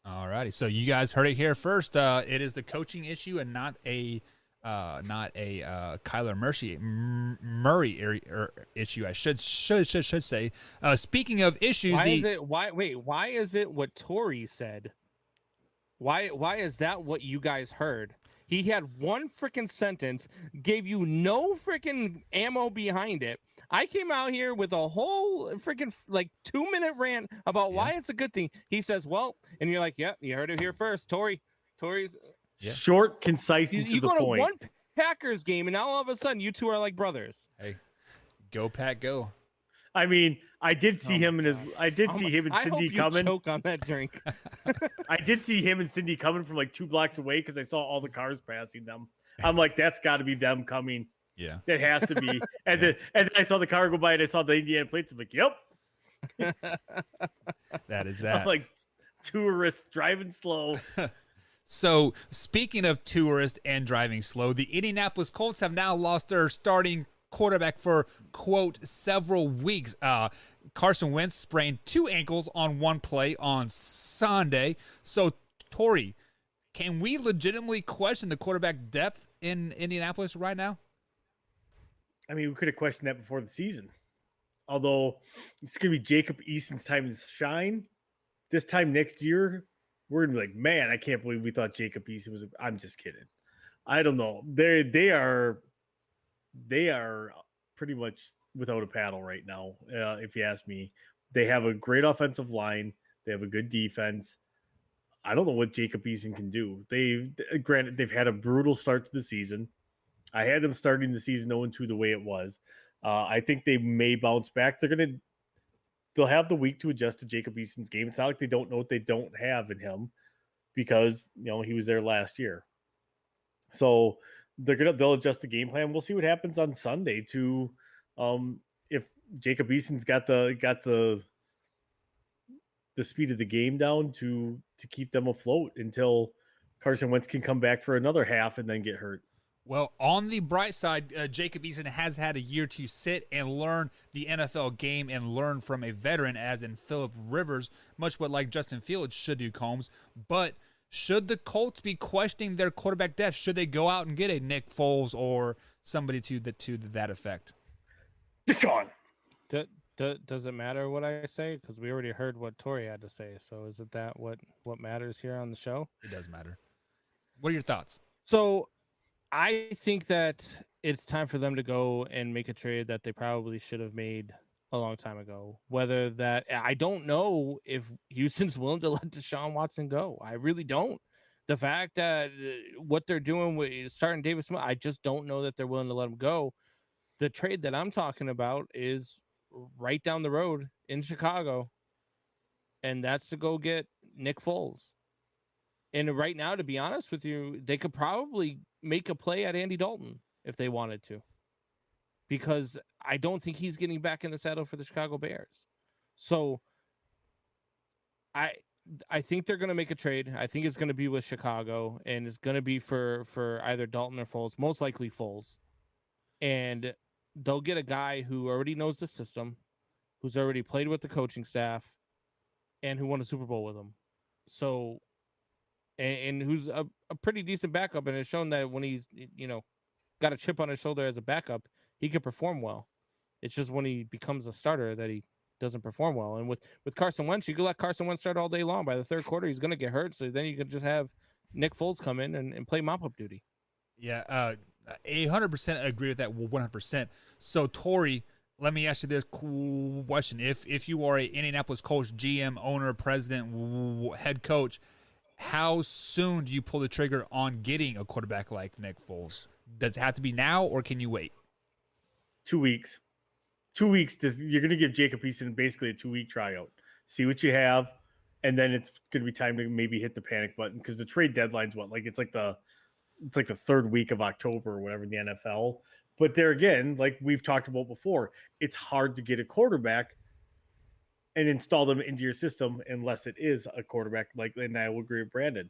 S2: All righty. So you guys heard it here first. It is the coaching issue and not a Kyler Murray issue. I should say. Speaking of issues,
S3: why is it what Tori said? Why is that what you guys heard? He had one freaking sentence, gave you no freaking ammo behind it. I came out here with a whole freaking 2-minute rant about why it's a good thing. He says, well, and you're like, yeah, you heard it here first. Tori's
S4: short, concise, and to the point. You go to
S3: one Packers game, and now all of a sudden you two are like brothers.
S2: Hey, go Pack, go.
S4: I mean, I did see him and Cindy coming.
S3: Choke on that drink.
S4: I did see him and Cindy coming from 2 blocks away because I saw all the cars passing them. I'm like, that's got to be them coming.
S2: Yeah,
S4: that has to be. And then I saw the car go by and I saw the Indiana plates. I'm like, yep,
S2: that is that.
S4: I'm like, tourists driving slow.
S2: So speaking of tourists and driving slow, the Indianapolis Colts have now lost their starting quarterback for, quote, several weeks. Carson Wentz sprained 2 ankles on one play on Sunday. So, Tori, can we legitimately question the quarterback depth in Indianapolis right now?
S4: I mean, we could have questioned that before the season. Although it's going to be Jacob Eason's time to shine. This time next year, we're going to be like, man, I can't believe we thought Jacob Eason was. I'm just kidding. I don't know. They are pretty much without a paddle right now. If you ask me, they have a great offensive line. They have a good defense. I don't know what Jacob Eason can do. Granted, they've had a brutal start to the season. I had them starting the season 0-2 the way it was. I think they may bounce back. They'll have the week to adjust to Jacob Eason's game. It's not like they don't know what they don't have in him because he was there last year. So they'll adjust the game plan. We'll see what happens on Sunday to if Jacob Eason's got the speed of the game down to keep them afloat until Carson Wentz can come back for another half and then get hurt.
S2: Well, on the bright side, Jacob Eason has had a year to sit and learn the NFL game and learn from a veteran, as in Phillip Rivers, much what like Justin Fields should do, Combs. But should the Colts be questioning their quarterback depth? Should they go out and get a Nick Foles or somebody to that effect?
S4: Deshaun.
S3: Does it matter what I say? Because we already heard what Tori had to say. So is it that what matters here on the show?
S2: It does matter. What are your thoughts?
S3: So I think that it's time for them to go and make a trade that they probably should have made a long time ago. Whether that, I don't know if Houston's willing to let Deshaun Watson go. I really don't. The fact that what they're doing with starting Davis, I just don't know that they're willing to let him go. The trade that I'm talking about is right down the road in Chicago, and that's to go get Nick Foles. And right now, to be honest with you, they could probably make a play at Andy Dalton if they wanted to, because I don't think he's getting back in the saddle for the Chicago Bears. So I think they're going to make a trade. I think it's going to be with Chicago, and it's going to be for either Dalton or Foles, most likely Foles. And they'll get a guy who already knows the system, who's already played with the coaching staff, and who won a Super Bowl with them. So, and who's a pretty decent backup, and has shown that when he's, got a chip on his shoulder as a backup, he can perform well. It's just when he becomes a starter that he doesn't perform well. And with Carson Wentz, you can let Carson Wentz start all day long. By the third quarter, he's going to get hurt. So then you can just have Nick Foles come in and play mop-up duty.
S2: Yeah, 100% agree with that, 100%. So, Tori, let me ask you this question. If you are an Indianapolis coach, GM, owner, president, head coach, how soon do you pull the trigger on getting a quarterback like Nick Foles? Does it have to be now, or can you wait?
S4: 2 weeks. 2 weeks. You're going to give Jacob Eason basically a 2-week tryout. See what you have, and then it's going to be time to maybe hit the panic button, because the trade deadline's it's like the third week of October or whatever in the NFL. But there again, like we've talked about before, it's hard to get a quarterback and install them into your system unless it is a quarterback and I will agree with Brandon,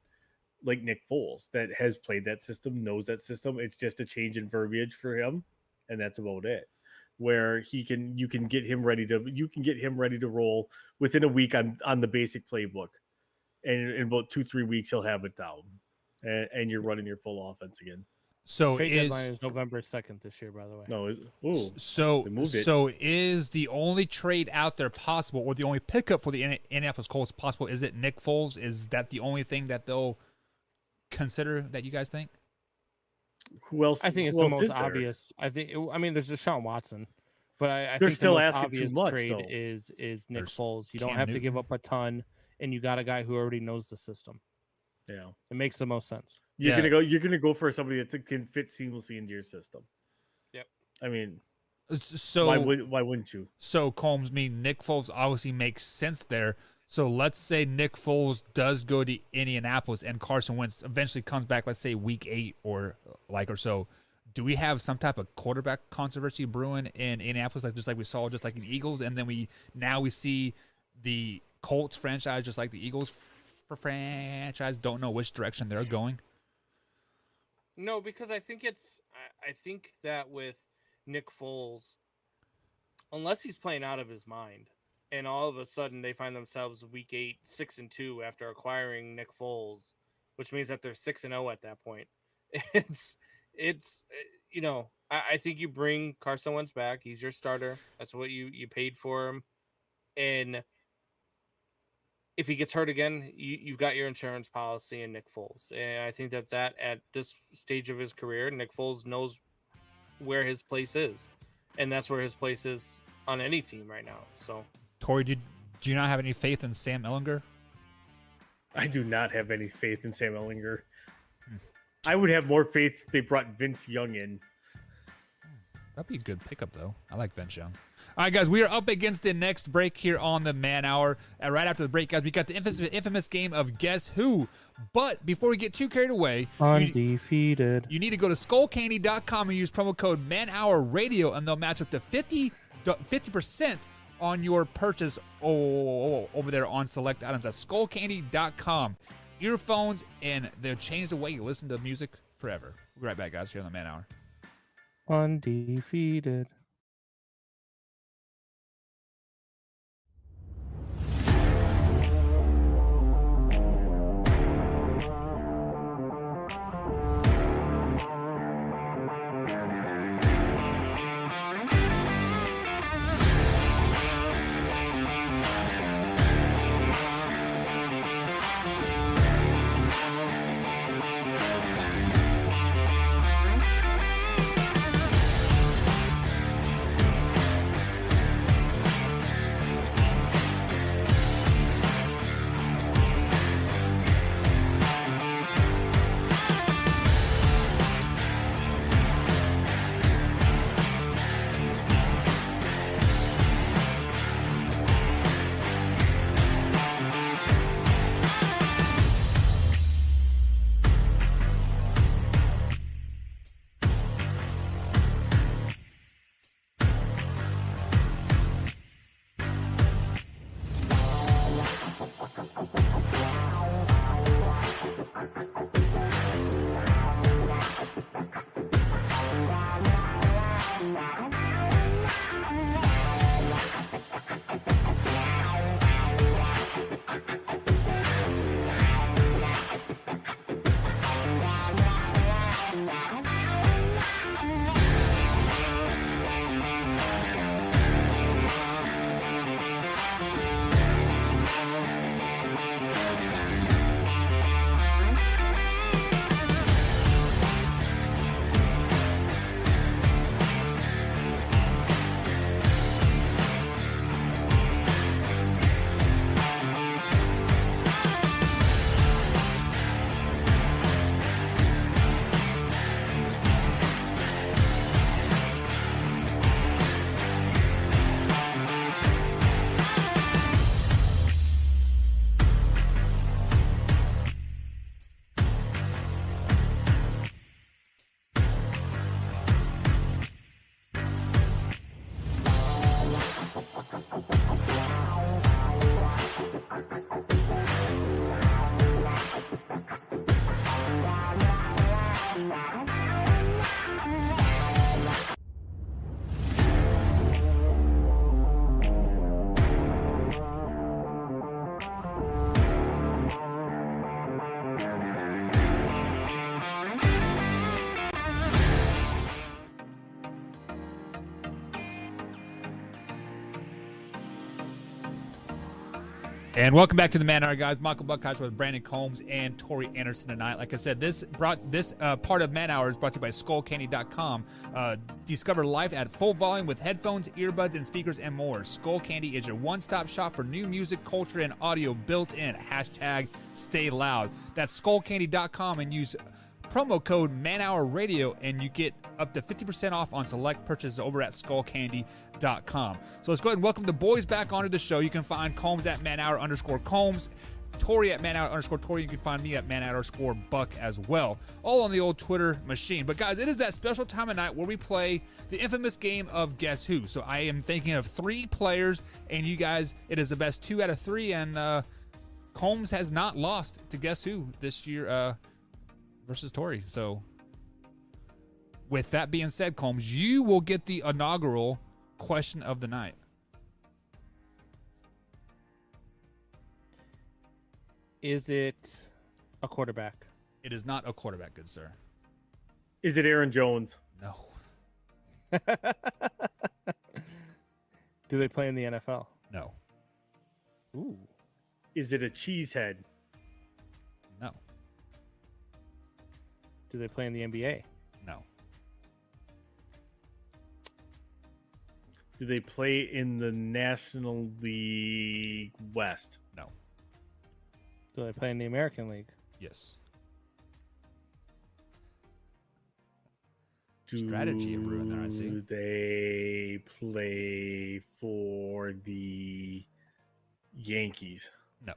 S4: like Nick Foles, that has played that system, knows that system. It's just a change in verbiage for him, and that's about it. Where you can get him ready to roll within a week on the basic playbook, and in about 2-3 weeks he'll have it down, and you're running your full offense again.
S2: So
S3: Trade deadline is November 2nd this year, by the way.
S4: No,
S2: so is the only trade out there possible, or the only pickup for the Indianapolis Colts possible? Is it Nick Foles? Is that the only thing that they'll consider, that you guys think?
S4: Who else?
S3: I think it's the most obvious. There's Deshaun Watson, but I think
S4: still
S3: the most
S4: asking
S3: obvious
S4: too much,
S3: trade
S4: though.
S3: is Nick
S2: There's
S3: Foles. You don't
S2: Cam
S3: have to
S2: Newton.
S3: give up a ton, and you got a guy who already knows the system.
S4: Yeah,
S3: It makes the most sense.
S4: you're gonna go for somebody that can fit seamlessly into your system.
S3: Yep.
S4: I mean,
S2: So
S4: why wouldn't you?
S2: So Combs, Nick Foles obviously makes sense there. So let's say Nick Foles does go to Indianapolis and Carson Wentz eventually comes back, let's say week 8 or so. Do we have some type of quarterback controversy brewing in Indianapolis, just like we saw, just like in Eagles, and then we see the Colts franchise, just like the Eagles franchise, don't know which direction they're going?
S3: No, because I think that with Nick Foles, unless he's playing out of his mind, and all of a sudden they find themselves week 8, 6-2 after acquiring Nick Foles, which means that they're 6-0 at that point. I think you bring Carson Wentz back. He's your starter. That's what you paid for him. And if he gets hurt again, you've got your insurance policy in Nick Foles. And I think that at this stage of his career, Nick Foles knows where his place is. And that's where his place is on any team right now. So,
S2: Tori, do you not have any faith in Sam Ehlinger?
S4: I do not have any faith in Sam Ehlinger. I would have more faith if they brought Vince Young in.
S2: That'd be a good pickup, though. I like Vince Young. All right, guys, we are up against the next break here on the Man Hour. Right after the break, guys, we got the infamous game of Guess Who. But before we get too carried away,
S3: undefeated,
S2: you need to go to skullcandy.com and use promo code ManHourRadio, and they'll match up to 50% on your purchase over there on select items at skullcandy.com. Earphones, and they'll change the way you listen to music forever. We'll be right back, guys, here on the Man Hour.
S3: undefeated.
S2: And welcome back to the Man Hour, guys. Michael Buckhouse with Brandon Combs and Tori Anderson tonight. Like I said, this part of Man Hour is brought to you by SkullCandy.com. Discover life at full volume with headphones, earbuds, and speakers, and more. Skull Candy is your one-stop shop for new music, culture, and audio built in. Hashtag stay loud. That's SkullCandy.com and use promo code ManHourRadio and you get up to 50% off on select purchases over at SkullCandy.com. So let's go ahead and welcome the boys back onto the show. You can find Combs at ManHour_Combs, Tori at ManHour_Tori. You can find me at ManHour_Buck as well, all on the old Twitter machine. But guys, it is that special time of night where we play the infamous game of Guess Who. So I am thinking of 3 players, and you guys, it is the best 2 out of 3, and Combs has not lost to Guess Who this year versus Tori. So with that being said, Combs, you will get the inaugural question of the night.
S3: Is it a quarterback?
S2: It is not a quarterback, good sir.
S4: Is it Aaron Jones?
S2: No.
S3: Do they play in the NFL?
S2: No.
S3: Ooh.
S4: Is it a cheesehead?
S2: No.
S3: Do they play in the NBA?
S2: No.
S4: Do they play in the National League West?
S2: No.
S3: Do they play in the American League?
S2: Yes.
S4: Strategy
S2: of ruin there, I see.
S4: Do they play for the Yankees?
S2: No.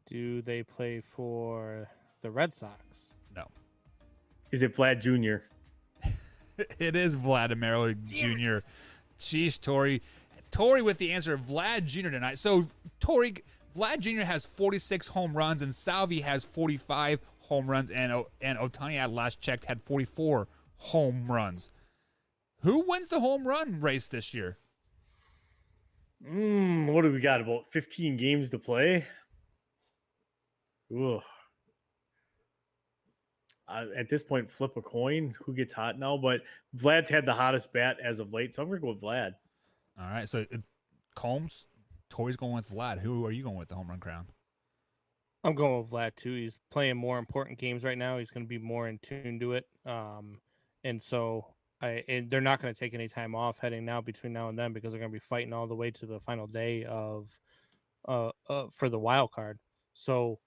S3: Do they play for the Red Sox?
S2: No.
S4: Is it Vlad Jr.?
S2: It is Vladimir Jr. Jeez, Tori. Tori with the answer, Vlad Jr. tonight. So, Tori, Vlad Jr. has 46 home runs, and Salvi has 45 home runs, and Ohtani, at last checked, had 44 home runs. Who wins the home run race this year?
S4: What do we got? About 15 games to play? Ooh. At this point, flip a coin. Who gets hot now? But Vlad's had the hottest bat as of late, so I'm going to go with Vlad.
S2: All right, so Combs, Tori's going with Vlad. Who are you going with the home run crown?
S3: I'm going with Vlad too. He's playing more important games right now. He's going to be more in tune to it, and so and they're not going to take any time off heading now between now and then because they're going to be fighting all the way to the final day of for the wild card. So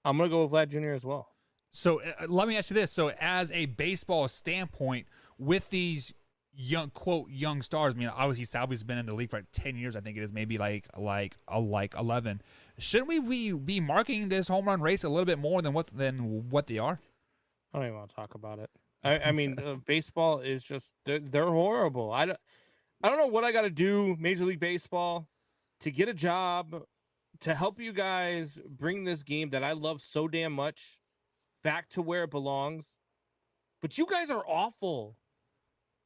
S3: I'm going to go with Vlad Jr. as well.
S2: So let me ask you this. So as a baseball standpoint, with these young stars, I mean, obviously Salvi's been in the league for 10 years. I think it is maybe like 11. Shouldn't we be marking this home run race a little bit more than what they are?
S3: I don't even want to talk about it. I mean, baseball is just they're horrible. I don't know what I got to do, Major League Baseball, to get a job to help you guys bring this game that I love so damn much back to where it belongs. But you guys are awful.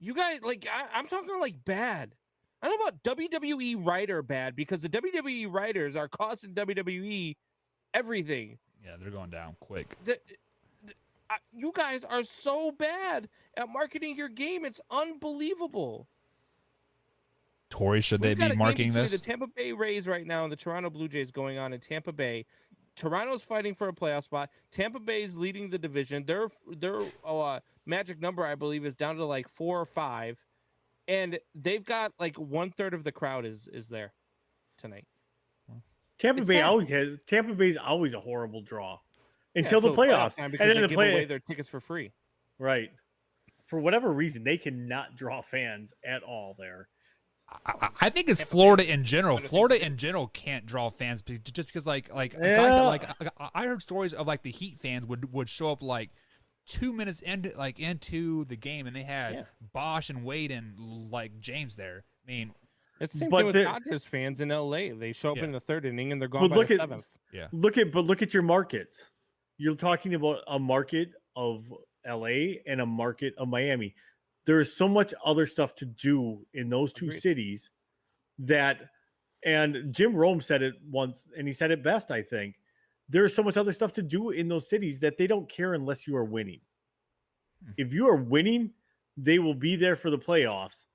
S3: You guys, like, I'm talking like bad. I don't know about WWE writer bad because the WWE writers are costing WWE everything.
S2: Yeah, they're going down quick.
S3: You guys are so bad at marketing your game. It's unbelievable.
S2: Tori, should they be marking this?
S3: The Tampa Bay Rays right now and the Toronto Blue Jays going on in Tampa Bay. Toronto's fighting for a playoff spot. Tampa Bay's leading the division. Their magic number, I believe, is down to like 4 or 5, and they've got like 1/3 of the crowd is there tonight.
S4: Tampa Bay's always a horrible draw until the playoffs,
S3: and
S4: then
S3: they give away their tickets for free.
S4: Right. For whatever reason, they cannot draw fans at all there.
S2: I think it's Florida in general. Florida in general can't draw fans just because, I heard stories of like the Heat fans would show up like 2 minutes into the game, and they had Bosch and Wade and like James there. I mean,
S3: it's the same thing with Dodgers fans in LA. They show up in the 3rd inning and they're gone by the 7th.
S2: Yeah.
S4: Look at your markets. You're talking about a market of LA and a market of Miami. There is so much other stuff to do in those two cities and Jim Rome said it once, and he said it best, I think. There's so much other stuff to do in those cities that they don't care unless you are winning. If you are winning, they will be there for the playoffs.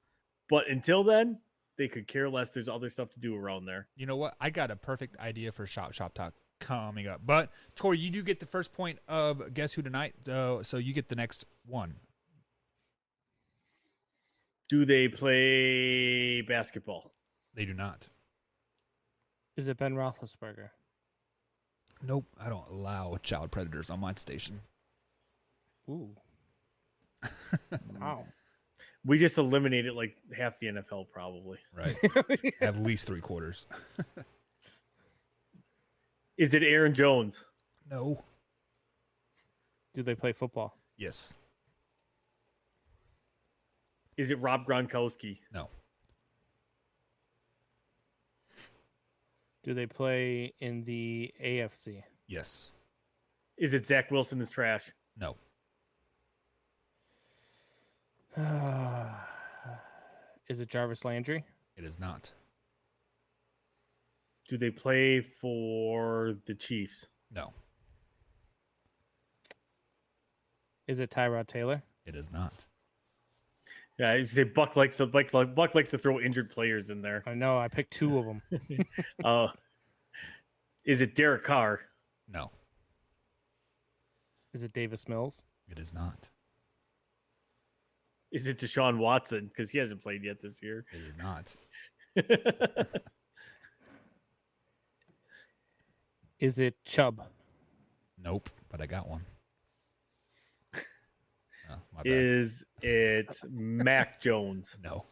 S4: But until then, they could care less. There's other stuff to do around there.
S2: You know what? I got a perfect idea for shop talk coming up. But Tori, you do get the first point of Guess Who Tonight, so you get the next one.
S4: Do they play basketball?
S2: They do not.
S3: Is it Ben Roethlisberger?
S2: Nope. I don't allow child predators on my station.
S3: Ooh. Wow.
S4: We just eliminated like half the NFL, probably.
S2: Right. At least 3/4.
S4: Is it Aaron Jones?
S2: No.
S3: Do they play football?
S2: Yes.
S4: Is it Rob Gronkowski?
S2: No.
S3: Do they play in the AFC?
S2: Yes.
S4: Is it Zach Wilson is trash?
S2: No.
S3: Is it Jarvis Landry?
S2: It is not.
S4: Do they play for the Chiefs?
S2: No.
S3: Is it Tyrod Taylor?
S2: It is not.
S4: Yeah, I say Buck likes to throw injured players in there.
S3: I know. I picked two of them.
S4: Is it Derek Carr?
S2: No.
S3: Is it Davis Mills?
S2: It is not.
S4: Is it Deshaun Watson? Because he hasn't played yet this year.
S2: It is not.
S3: Is it Chubb?
S2: Nope. But I got one. Oh, my bad.
S4: Is it Mac Jones?
S2: No.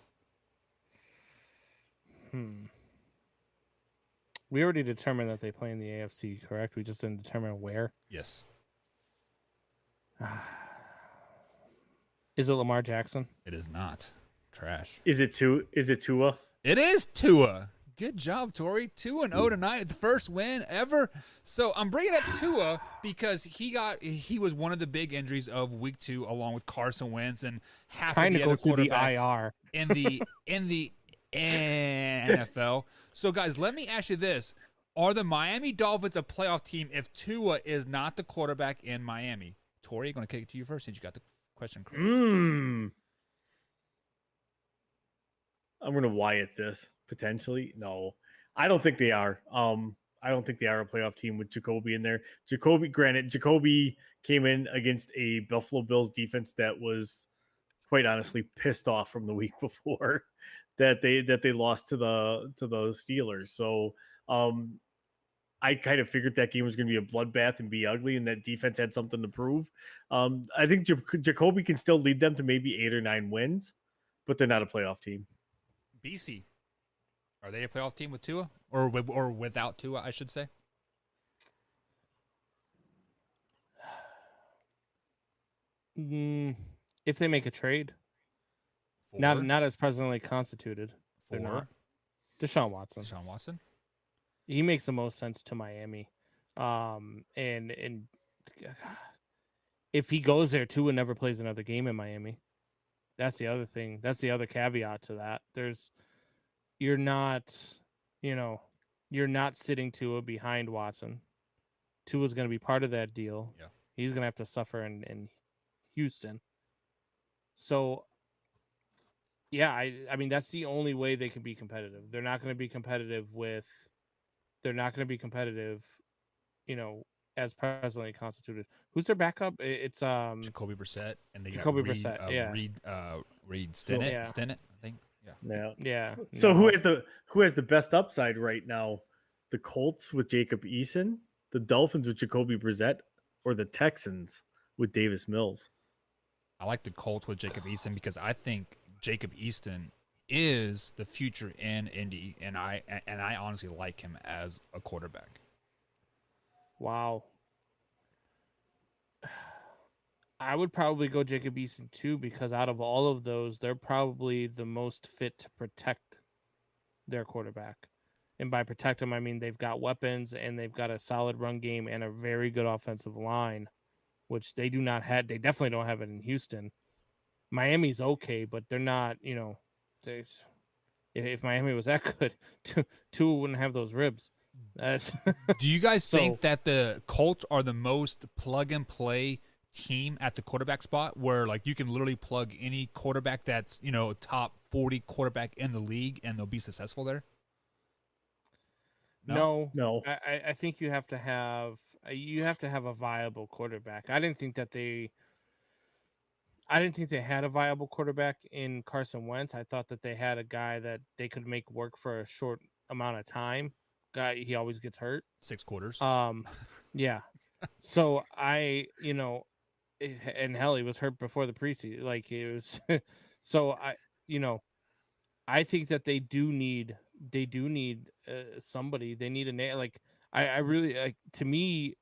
S3: We already determined that they play in the AFC, correct? We just didn't determine where.
S2: Yes.
S3: Is it Lamar Jackson?
S2: It is not. Trash.
S4: Is it Tua?
S2: It is Tua. Good job, Tori. 2-0 tonight, the first win ever. So I'm bringing up Tua because he was one of the big injuries of week 2, along with Carson Wentz and half
S3: Trying
S2: of
S3: to
S2: the
S3: go
S2: other
S3: through the
S2: quarterbacks
S3: IR.
S2: in the NFL. So guys, let me ask you this: are the Miami Dolphins a playoff team if Tua is not the quarterback in Miami? Tori, I'm going to kick it to you first since you got the question correct.
S4: I'm going to Wyatt this potentially. No, I don't think they are. I don't think they are a playoff team with Jacoby in there. Jacoby came in against a Buffalo Bills defense that was quite honestly pissed off from the week before that they lost to the Steelers. So I kind of figured that game was going to be a bloodbath and be ugly, and that defense had something to prove. I think Jacoby can still lead them to maybe 8 or 9 wins, but they're not a playoff team.
S2: BC, are they a playoff team with Tua or without Tua? I should say.
S3: If they make a trade, not as presently constituted. They're not. Deshaun Watson.
S2: Deshaun Watson.
S3: He makes the most sense to Miami. And if he goes there, Tua never plays another game in Miami. That's the other thing. That's the other caveat to that. You're not sitting Tua behind Watson. Tua's going to be part of that deal.
S2: Yeah.
S3: He's going to have to suffer in Houston. So, yeah, I mean, that's the only way they can be competitive. They're not going to be competitive as presently constituted. Who's their backup? It's
S2: Jacoby Brissett, and they
S3: Jacoby
S2: got
S3: Brissett,
S2: Reed Stinnett,
S3: yeah.
S2: Stinnett, I think.
S3: Yeah.
S4: So who has the best upside right now? The Colts with Jacob Eason, the Dolphins with Jacoby Brissett, or the Texans with Davis Mills?
S2: I like the Colts with Jacob Eason because I think Jacob Easton is the future in Indy, and I honestly like him as a quarterback.
S3: Wow. I would probably go Jacob Eason too, because out of all of those, they're probably the most fit to protect their quarterback. And by protect them, I mean they've got weapons and they've got a solid run game and a very good offensive line, which they do not have. They definitely don't have it in Houston. Miami's okay, but they're not, if Miami was that good, Tua wouldn't have those ribs.
S2: Do you guys think that the Colts are the most plug and play team at the quarterback spot where like you can literally plug any quarterback that's, top 40 quarterback in the league and they'll be successful there?
S3: No,
S4: No.
S3: I think you have to have a viable quarterback. I didn't think they had a viable quarterback in Carson Wentz. I thought that they had a guy that they could make work for a short amount of time. Guy, he always gets hurt.
S2: 6 quarters.
S3: Yeah. So and hell, he was hurt before the preseason. Like it was. So I think that they do need somebody. They need a name. Like I really to me,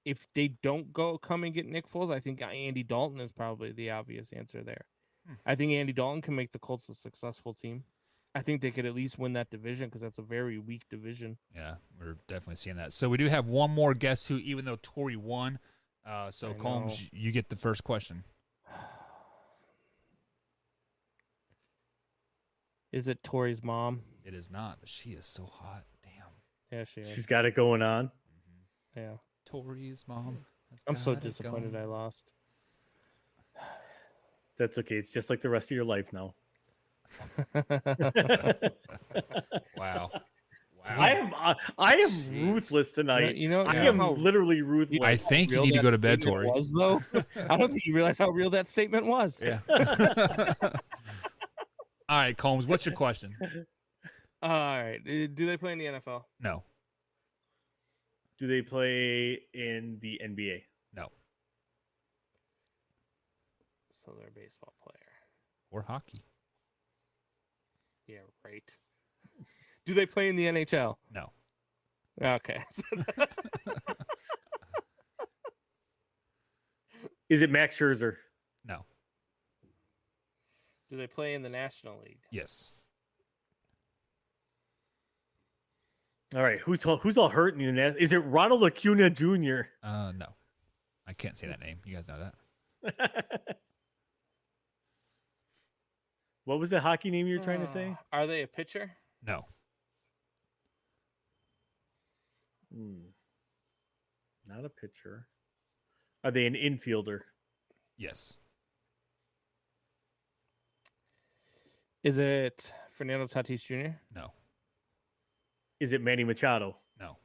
S3: if they don't come and get Nick Foles, I think Andy Dalton is probably the obvious answer there. I think Andy Dalton can make the Colts a successful team. I think they could at least win that division because that's a very weak division.
S2: Yeah, we're definitely seeing that. So we do have one more guest who, even though Tori won, so Combs, you get the first question.
S3: Is it Tori's mom?
S2: It is not, but she is so hot. Damn.
S3: Yeah, she is.
S4: She's got it going on.
S3: Yeah.
S2: Tori's mom.
S3: I'm so disappointed I lost.
S4: That's okay. It's just like the rest of your life now.
S2: Wow.
S4: I am ruthless tonight. I am literally ruthless.
S2: I think you need to go to bed, Tori.
S3: Was, though? I don't think you realize how real that statement was.
S2: Yeah. All right, Combs, what's your question?
S3: All right. Do they play in the NFL?
S2: No.
S4: Do they play in the NBA?
S2: No.
S3: So they're a baseball player.
S2: Or hockey?
S3: Yeah, right. Do they play in the NHL?
S2: No.
S3: Okay.
S4: Is it Max Scherzer?
S2: No.
S3: Do they play in the National League?
S2: Yes.
S4: All right. Who's all hurt in the National? Is it Ronald Acuna Jr.?
S2: No. I can't say that name. You guys know that.
S4: What was the hockey name you were trying to say?
S3: Are they a pitcher?
S2: No.
S4: Not a pitcher. Are they an infielder?
S2: Yes.
S3: Is it Fernando Tatis Jr.?
S2: No.
S4: Is it Manny Machado?
S2: No.
S3: I'm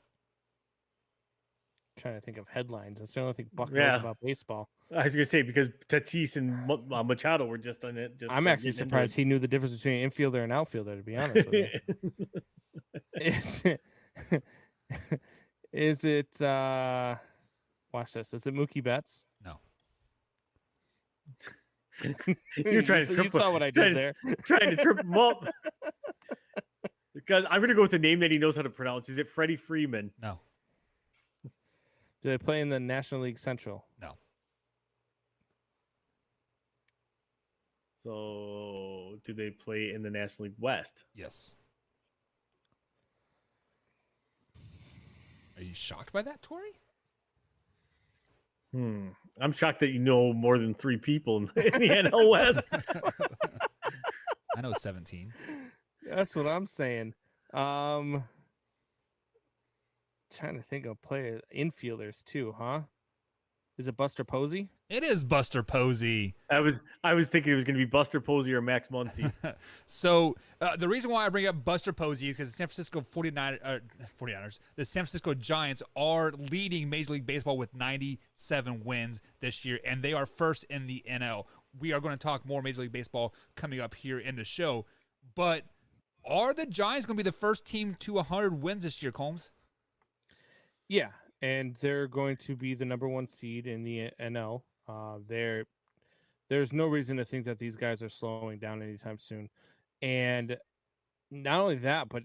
S3: trying to think of headlines. That's the only thing Buck knows about baseball.
S4: I was gonna say because Tatis and Machado were just on it.
S3: I'm actually surprised he knew the difference between an infielder and outfielder. To be honest with you, is it? Watch this. Is it Mookie Betts?
S2: No.
S4: You're trying to trip.
S3: You saw what I did there.
S4: Trying to trip him up. Because I'm gonna go with the name that he knows how to pronounce. Is it Freddie Freeman?
S2: No.
S3: Do they play in the National League Central?
S2: No.
S4: So, do they play in the National League West?
S2: Yes. Are you shocked by that, Tori?
S4: I'm shocked that you know more than 3 people in the NL West.
S2: I know 17.
S3: That's what I'm saying. Trying to think of players, infielders too, huh? Is it Buster Posey?
S2: It is Buster Posey.
S4: I was thinking it was going to be Buster Posey or Max Muncy.
S2: So the reason why I bring up Buster Posey is because the San Francisco 49ers, the San Francisco Giants are leading Major League Baseball with 97 wins this year, and they are first in the NL. We are going to talk more Major League Baseball coming up here in the show, but are the Giants going to be the first team to 100 wins this year, Combs?
S3: Yeah, and they're going to be the number 1 seed in the NL. There's no reason to think that these guys are slowing down anytime soon. And not only that, but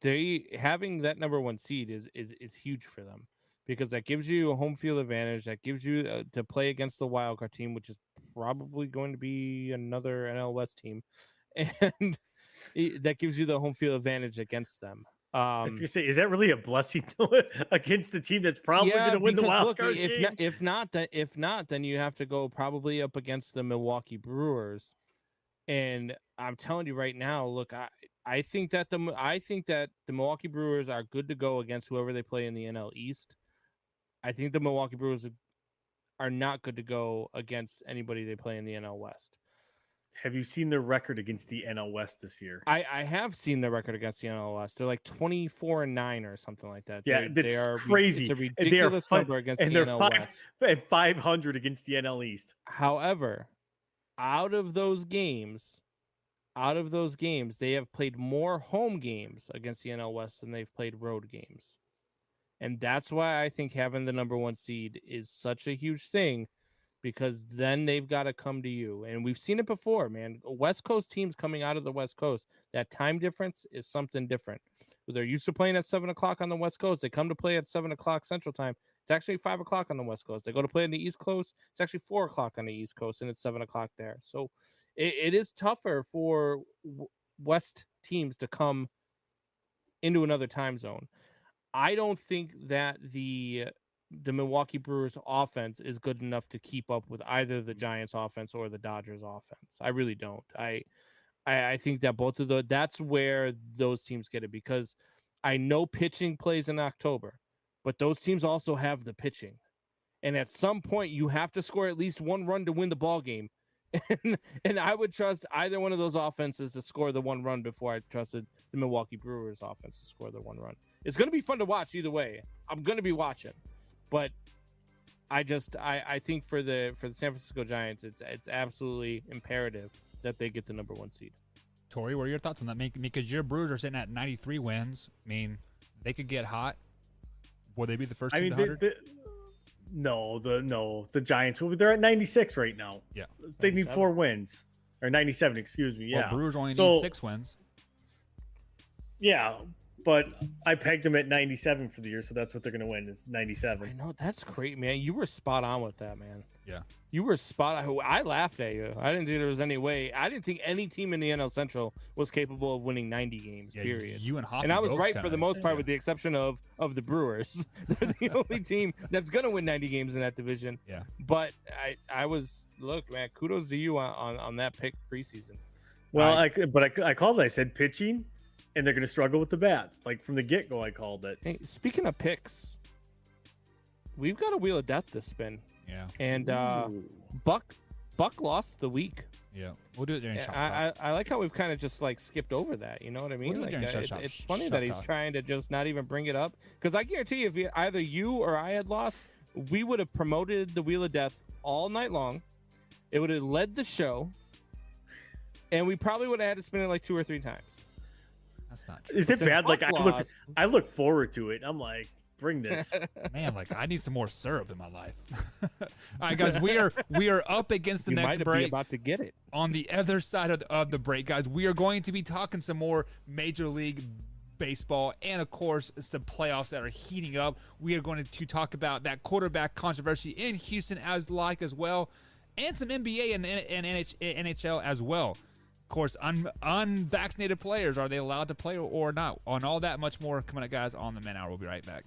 S3: they having that number 1 seed is huge for them because that gives you a home field advantage. That gives you to play against the wildcard team, which is probably going to be another NL West team, and that gives you the home field advantage against them.
S4: I was gonna say, is that really a blessing against the team that's probably going to win the wild card game?
S3: If not, then you have to go probably up against the Milwaukee Brewers. And I'm telling you right now, look, I think that the Milwaukee Brewers are good to go against whoever they play in the NL East. I think the Milwaukee Brewers are not good to go against anybody they play in the NL West.
S4: Have you seen their record against the NL West this year?
S3: I have seen the record against the NL West. They're like 24-9 or something like that.
S4: Yeah,
S3: they
S4: that's
S3: are
S4: crazy.
S3: It's a
S4: And they are
S3: ridiculous number against the NL West.
S4: And 500 against the NL East.
S3: However, out of those games, they have played more home games against the NL West than they've played road games. And that's why I think having the number 1 seed is such a huge thing, because then they've got to come to you. And we've seen it before, man. West Coast teams coming out of the West Coast, that time difference is something different. They're used to playing at 7 o'clock on the West Coast. They come to play at 7 o'clock Central Time. It's actually 5 o'clock on the West Coast. They go to play on the East Coast. It's actually 4 o'clock on the East Coast, and it's 7 o'clock there. So it is tougher for West teams to come into another time zone. I don't think that the Milwaukee Brewers offense is good enough to keep up with either the Giants offense or the Dodgers offense. I really don't. I think that both of those, that's where those teams get it, because I know pitching plays in October, but those teams also have the pitching. And at some point you have to score at least 1 run to win the ball game. And I would trust either one of those offenses to score the 1 run before I trusted the Milwaukee Brewers offense to score the 1 run. It's going to be fun to watch either way. I'm going to be watching. But I think for the San Francisco Giants, it's absolutely imperative that they get the number 1 seed.
S2: Tori, what are your thoughts on that? Because your Brewers are sitting at 93 wins. I mean, they could get hot. Will they be the first team to 100?
S4: The Giants will be. They're at 96 right now.
S2: Yeah,
S4: they need 4 wins, or 97. Excuse me. Yeah,
S2: well, Brewers only need 6 wins.
S4: Yeah, but I pegged them at 97 for the year, so that's what they're going to win is 97.
S3: I know, that's great, man. You were spot on with that, man.
S2: Yeah,
S3: you were spot on. I laughed at you. I didn't think there was any way. I didn't think any team in the NL Central was capable of winning 90 games. Period.
S2: You and Hoffman,
S3: and I was right for the most part, with the exception of the Brewers. They're the only team that's going to win 90 games in that division.
S2: Yeah,
S3: but I was, look, man, kudos to you on that pick preseason.
S4: Well, I called it. I said pitching, and they're going to struggle with the bats. Like from the get-go, I called it.
S3: Hey, speaking of picks, we've got a Wheel of Death to spin.
S2: Yeah.
S3: And Buck lost the week.
S2: Yeah. We'll do it during shot
S3: I like how we've kind of just like skipped over that. You know what I mean?
S2: We'll
S3: It's funny that he's trying to just not even bring it up. Because I guarantee you, if either you or I had lost, we would have promoted the Wheel of Death all night long. It would have led the show. And we probably would have had to spin it like 2 or 3 times.
S2: That's not true.
S4: Is it bad? Like I look forward to it. I'm like, bring this.
S2: Man, like I need some more syrup in my life. All right, guys, we are up against the next break.
S3: Be about to get it.
S2: On the other side of the break, guys, we are going to be talking some more Major League Baseball and, of course, some playoffs that are heating up. We are going to talk about that quarterback controversy in Houston as well, and some NBA and NHL as well. Of course, unvaccinated players, are they allowed to play or not? On all that, much more coming up, guys, on the Man Hour. We'll be right back.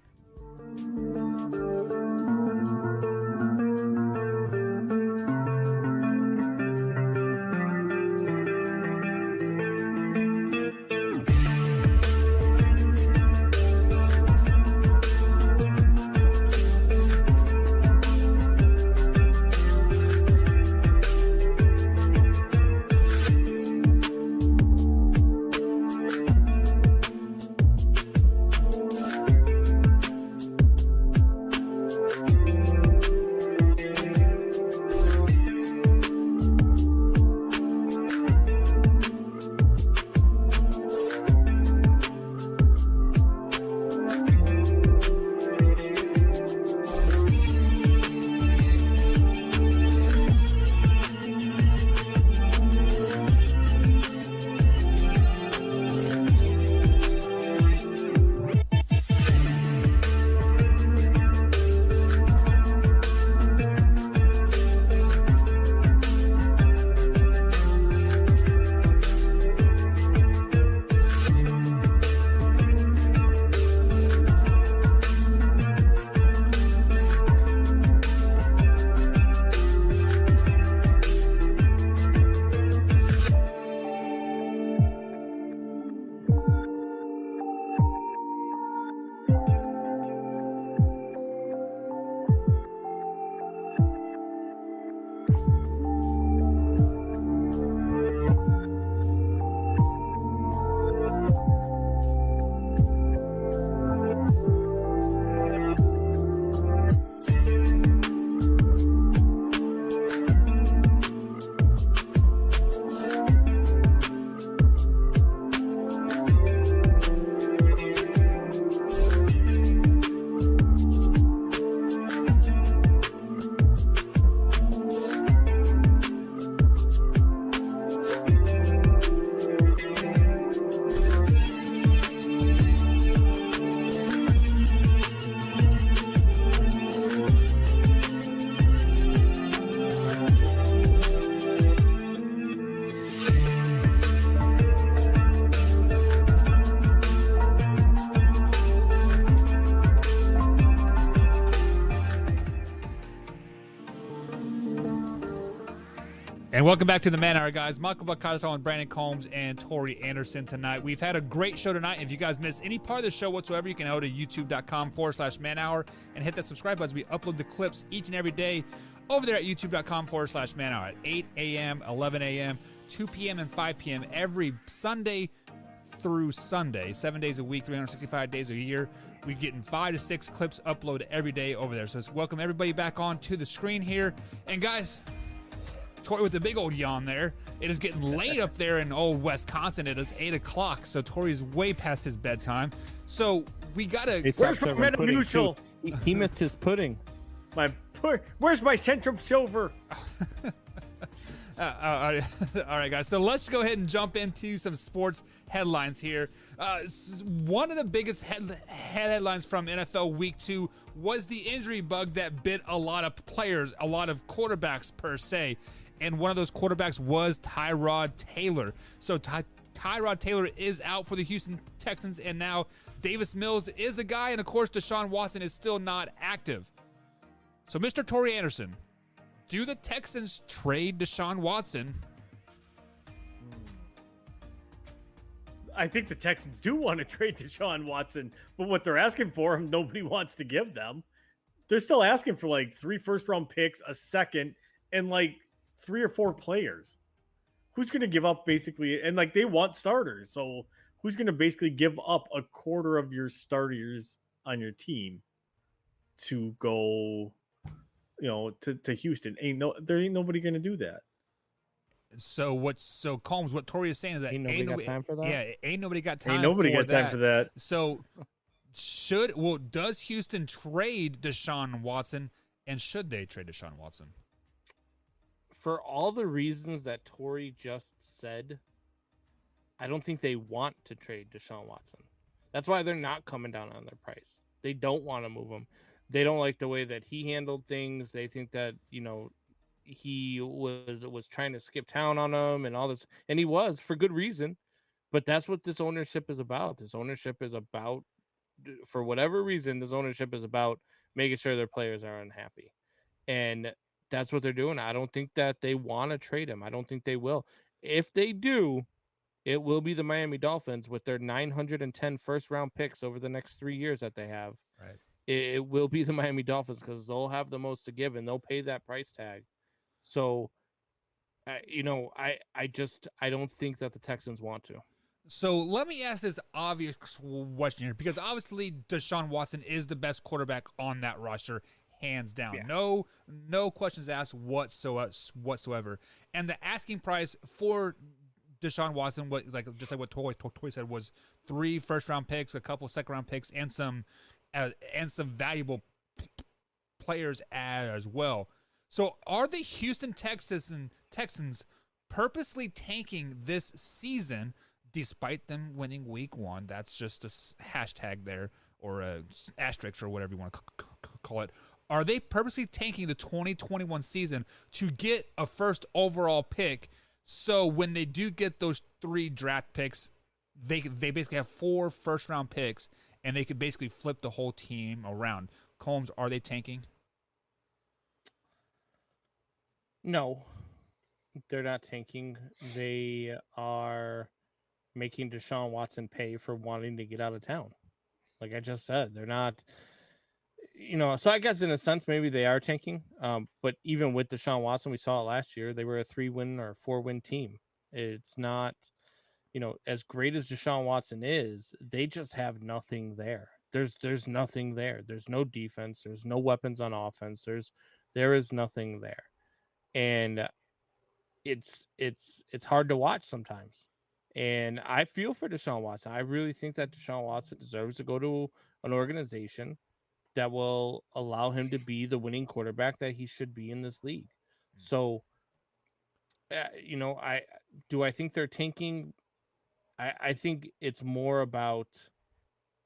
S2: And welcome back to the Man Hour, guys. Michael Buckhouse and Brandon Combs and Tori Anderson tonight. We've had a great show tonight. If you guys missed any part of the show whatsoever, you can go to youtube.com/Man Hour and hit that subscribe button. We upload the clips each and every day over there at youtube.com/Man Hour at 8 a.m., 11 a.m., 2 p.m., and 5 p.m. every Sunday through Sunday, 7 days a week, 365 days a year. We're getting 5 to 6 clips uploaded every day over there. So let's welcome everybody back on to the screen here. And guys, Tori with the big old yawn there. It is getting late up there in old Wisconsin. It is 8 o'clock, so Tori's way past his bedtime. So we gotta.
S3: They stopped
S4: Where's my
S3: serving pudding,
S4: Metamucil?
S3: too. He missed his pudding.
S4: Where's my Centrum Silver?
S2: All right, guys. So let's go ahead and jump into some sports headlines here. One of the biggest headlines from NFL Week 2 was the injury bug that bit a lot of players, a lot of quarterbacks per se. And one of those quarterbacks was Tyrod Taylor. So Tyrod Taylor is out for the Houston Texans, and now Davis Mills is the guy, and of course Deshaun Watson is still not active. So Mr. Tori Anderson, do the Texans trade Deshaun Watson?
S4: I think the Texans do want to trade Deshaun Watson, but what they're asking for him, nobody wants to give them. They're still asking for like 3 first-round picks, a second, and like 3 or 4 players. Who's going to give up basically? And like they want starters, so who's going to basically give up a quarter of your starters on your team to go, to Houston? There ain't nobody going to do that.
S2: So Combs, what Tori is saying is that
S3: Ain't nobody got time for that?
S2: Yeah, ain't nobody got time.
S4: Ain't nobody
S2: for
S4: got time for that.
S2: So does Houston trade Deshaun Watson, and should they trade Deshaun Watson?
S3: For all the reasons that Tori just said, I don't think they want to trade Deshaun Watson. That's why they're not coming down on their price. They don't want to move him. They don't like the way that he handled things. They think that, he was trying to skip town on them and all this. And he was, for good reason. But that's what this ownership is about. This ownership is about, for whatever reason, this ownership is about making sure their players are unhappy. And that's what they're doing. I don't think that they want to trade him. I don't think they will. If they do, it will be the Miami Dolphins with their 910 first-round picks over the next 3 years that they have.
S2: Right.
S3: It will be the Miami Dolphins because they'll have the most to give and they'll pay that price tag. So, I don't think that the Texans want to.
S2: So let me ask this obvious question here, because obviously Deshaun Watson is the best quarterback on that roster, hands down. Yeah. No questions asked whatsoever. And the asking price for Deshaun Watson, just like what Tori said, was 3 first-round picks, a couple second-round picks, and some valuable players as well. So are the Houston Texans purposely tanking this season despite them winning week 1? That's just a hashtag there, or a asterisk, or whatever you want to call it. Are they purposely tanking the 2021 season to get a first overall pick, so when they do get those 3 draft picks, they basically have 4 first-round picks, and they could basically flip the whole team around? Combs, are they tanking?
S3: No, they're not tanking. They are making Deshaun Watson pay for wanting to get out of town. Like I just said, they're not, so I guess in a sense, maybe they are tanking. But even with Deshaun Watson, we saw it last year. They were a 3-win or 4-win team. It's not, as great as Deshaun Watson is, they just have nothing there. There's nothing there. There's no defense. There's no weapons on offense. There is nothing there. And it's hard to watch sometimes. And I feel for Deshaun Watson. I really think that Deshaun Watson deserves to go to an organization that will allow him to be the winning quarterback that he should be in this league. So, I think they're tanking. I think it's more about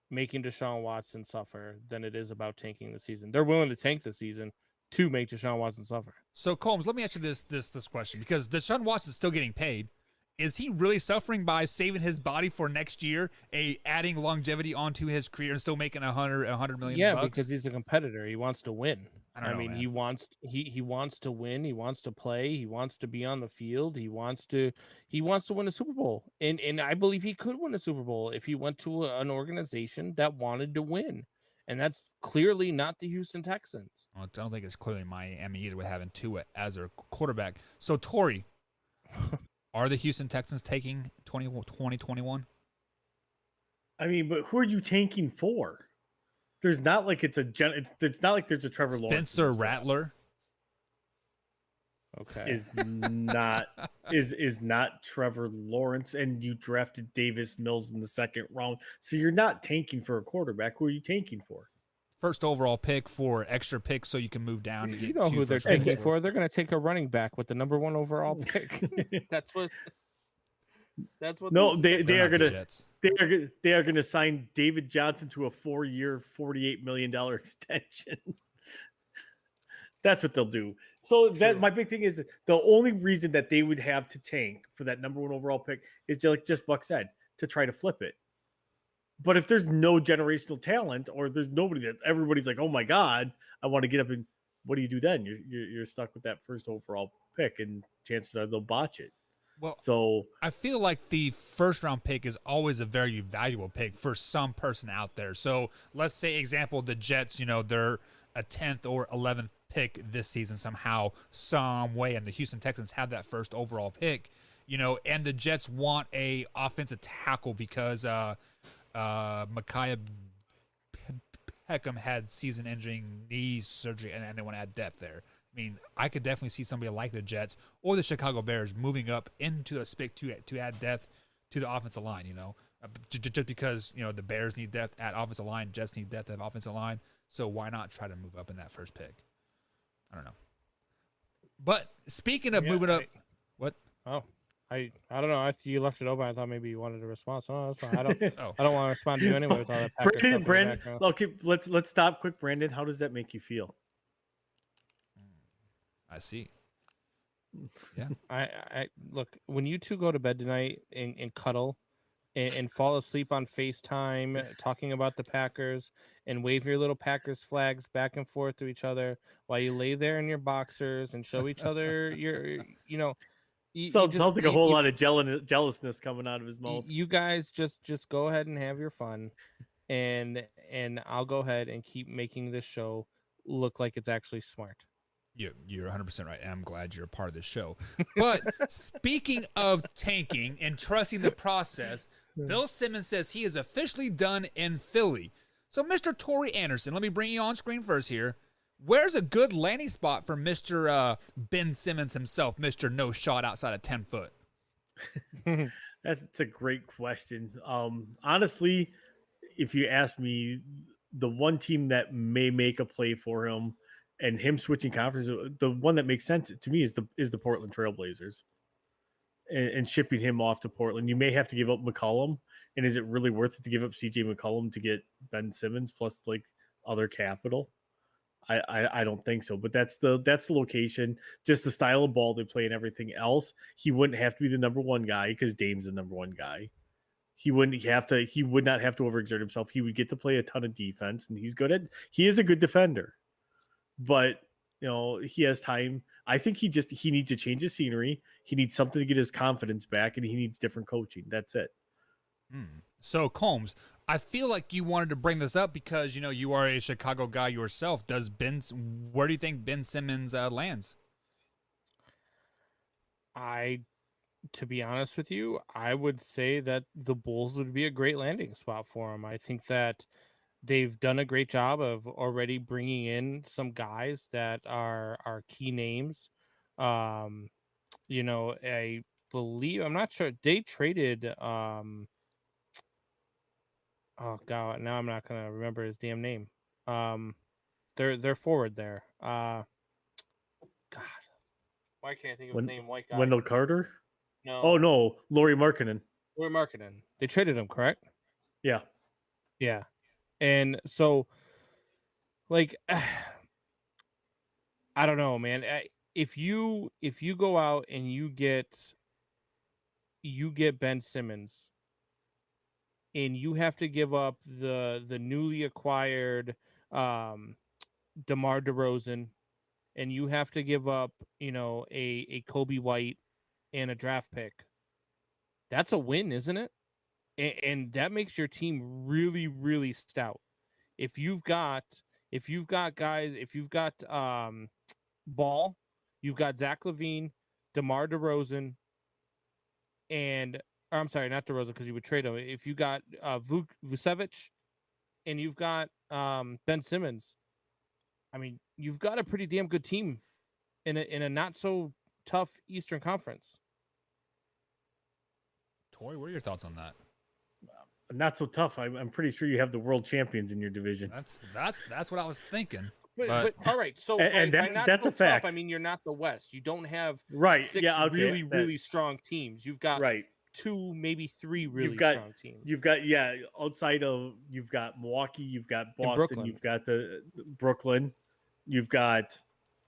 S3: making Deshaun Watson suffer than it is about tanking the season. They're willing to tank the season to make Deshaun Watson suffer.
S2: So, Combs, let me ask you this question, because Deshaun Watson's still getting paid. Is he really suffering by saving his body for next year, adding longevity onto his career, and still making $100 million?
S3: Yeah, because he's a competitor. He wants to win.
S2: I don't know,
S3: mean,
S2: man.
S3: he wants to win. He wants to play. He wants to be on the field. He wants to win a Super Bowl. And I believe he could win a Super Bowl if he went to an organization that wanted to win. And that's clearly not the Houston Texans.
S2: Well, I don't think it's clearly Miami either with having Tua as their quarterback. So, Tori, are the Houston Texans taking 2021?
S4: I mean, but who are you tanking for? There's not like it's not like there's a Trevor Lawrence.
S2: Spencer Rattler
S3: Okay.
S4: is not Trevor Lawrence, and you drafted Davis Mills in the second round. So you're not tanking for a quarterback. Who are you tanking for?
S2: first overall pick for extra picks so you can move down and get
S3: You know
S2: two
S3: who they're
S2: first round
S3: taking
S2: picks.
S3: for? They're going to take a running back with the number 1 overall pick. That's what. That's what.
S4: No,
S3: these-
S4: they
S2: They're
S4: are
S2: not the
S4: gonna
S2: Jets.
S4: they are gonna sign David Johnson to a 4-year, $48 million extension. That's what they'll do. So that
S3: True.
S4: my big thing is the only reason that they would have to tank for that number 1 overall pick is to, like just Buck said, to try to flip it. But if there's no generational talent, or there's nobody that everybody's like, oh my god, I want to get up and what do you do then? You're stuck with that first overall pick, and chances are they'll botch it.
S2: Well,
S4: So
S2: I feel like the first round pick is always a very valuable pick for some person out there. So let's say, example, the Jets, they're a 10th or 11th pick this season somehow, some way, and the Houston Texans have that first overall pick, and the Jets want a offensive tackle because Micaiah Beckham had season-ending knee surgery, and they want to add depth there. I mean, I could definitely see somebody like the Jets or the Chicago Bears moving up into the pick to add depth to the offensive line, just because, the Bears need depth at offensive line, Jets need depth at offensive line. So why not try to move up in that first pick? I don't know. But speaking of moving up, what?
S3: Oh, I don't know. You left it open. I thought maybe you wanted a response. No, that's fine. I don't.
S2: Oh,
S3: I don't want to respond to you anyway with all that. Packer stuff in the
S4: Brandon,
S3: background.
S4: okay, let's stop quick. Brandon, how does that make you feel?
S2: I see. Yeah.
S3: I look, when you two go to bed tonight and cuddle and fall asleep on FaceTime talking about the Packers and wave your little Packers flags back and forth to each other while you lay there in your boxers and show each other
S4: Sounds like a whole lot of jealousness coming out of his mouth.
S3: you guys just go ahead and have your fun, and I'll go ahead and keep making this show look like it's actually smart.
S2: You're 100% right. And I'm glad you're a part of this show. But speaking of tanking and trusting the process, Bill Simmons says he is officially done in Philly. So, Mr. Torrey Anderson, let me bring you on screen first here. Where's a good landing spot for Mr. Ben Simmons himself, Mr. No Shot outside of 10 foot?
S4: That's a great question. Honestly, if you ask me, the one team that may make a play for him and him switching conferences, the one that makes sense to me is the Portland Trailblazers, and shipping him off to Portland. You may have to give up McCollum, and is it really worth it to give up CJ McCollum to get Ben Simmons plus like other capital? I don't think so, but that's the location, just the style of ball they play and everything else. He wouldn't have to be the number 1 guy because Dame's the number 1 guy. He would not have to overexert himself. He would get to play a ton of defense, and he is a good defender. But he has time. I think he needs to change his scenery. He needs something to get his confidence back, and he needs different coaching. That's it.
S2: So, Combs, I feel like you wanted to bring this up because, you are a Chicago guy yourself. Where do you think Ben Simmons lands?
S3: To be honest with you, I would say that the Bulls would be a great landing spot for him. I think that they've done a great job of already bringing in some guys that are key names. I believe, I'm not sure, they traded oh god, now I'm not gonna remember his damn name. They're forward there. God, why can't I think of his name? White guy.
S4: Wendell Carter?
S3: No.
S4: Oh no, Lauri Markkanen.
S3: Lauri Markkanen. They traded him, correct?
S4: Yeah.
S3: Yeah. And so, like, I don't know, man. If you go out and you get Ben Simmons, and you have to give up the newly acquired DeMar DeRozan, and you have to give up, a Kobe White and a draft pick. That's a win, isn't it? And that makes your team really, really stout. If you've got guys, if you've got Ball, you've got Zach LaVine, DeMar DeRozan, or I'm sorry, not DeRozan because you would trade him. If you got Vucevic, and you've got Ben Simmons, I mean, you've got a pretty damn good team in a not so tough Eastern Conference.
S2: Tori, what are your thoughts on that?
S4: Not so tough. I'm pretty sure you have the world champions in your division.
S2: That's what I was thinking.
S3: But all right, so
S4: and
S3: by not
S4: that's
S3: so
S4: a fact.
S3: Tough, I mean, you're not the West. You don't have
S4: Right.
S3: six
S4: Yeah. Okay.
S3: really strong teams. You've got
S4: right.
S3: 2, maybe 3 really
S4: got-
S3: strong teams.
S4: You've got outside of you've got Milwaukee, you've got Boston,
S3: Brooklyn.
S4: you've got the Brooklyn, you've got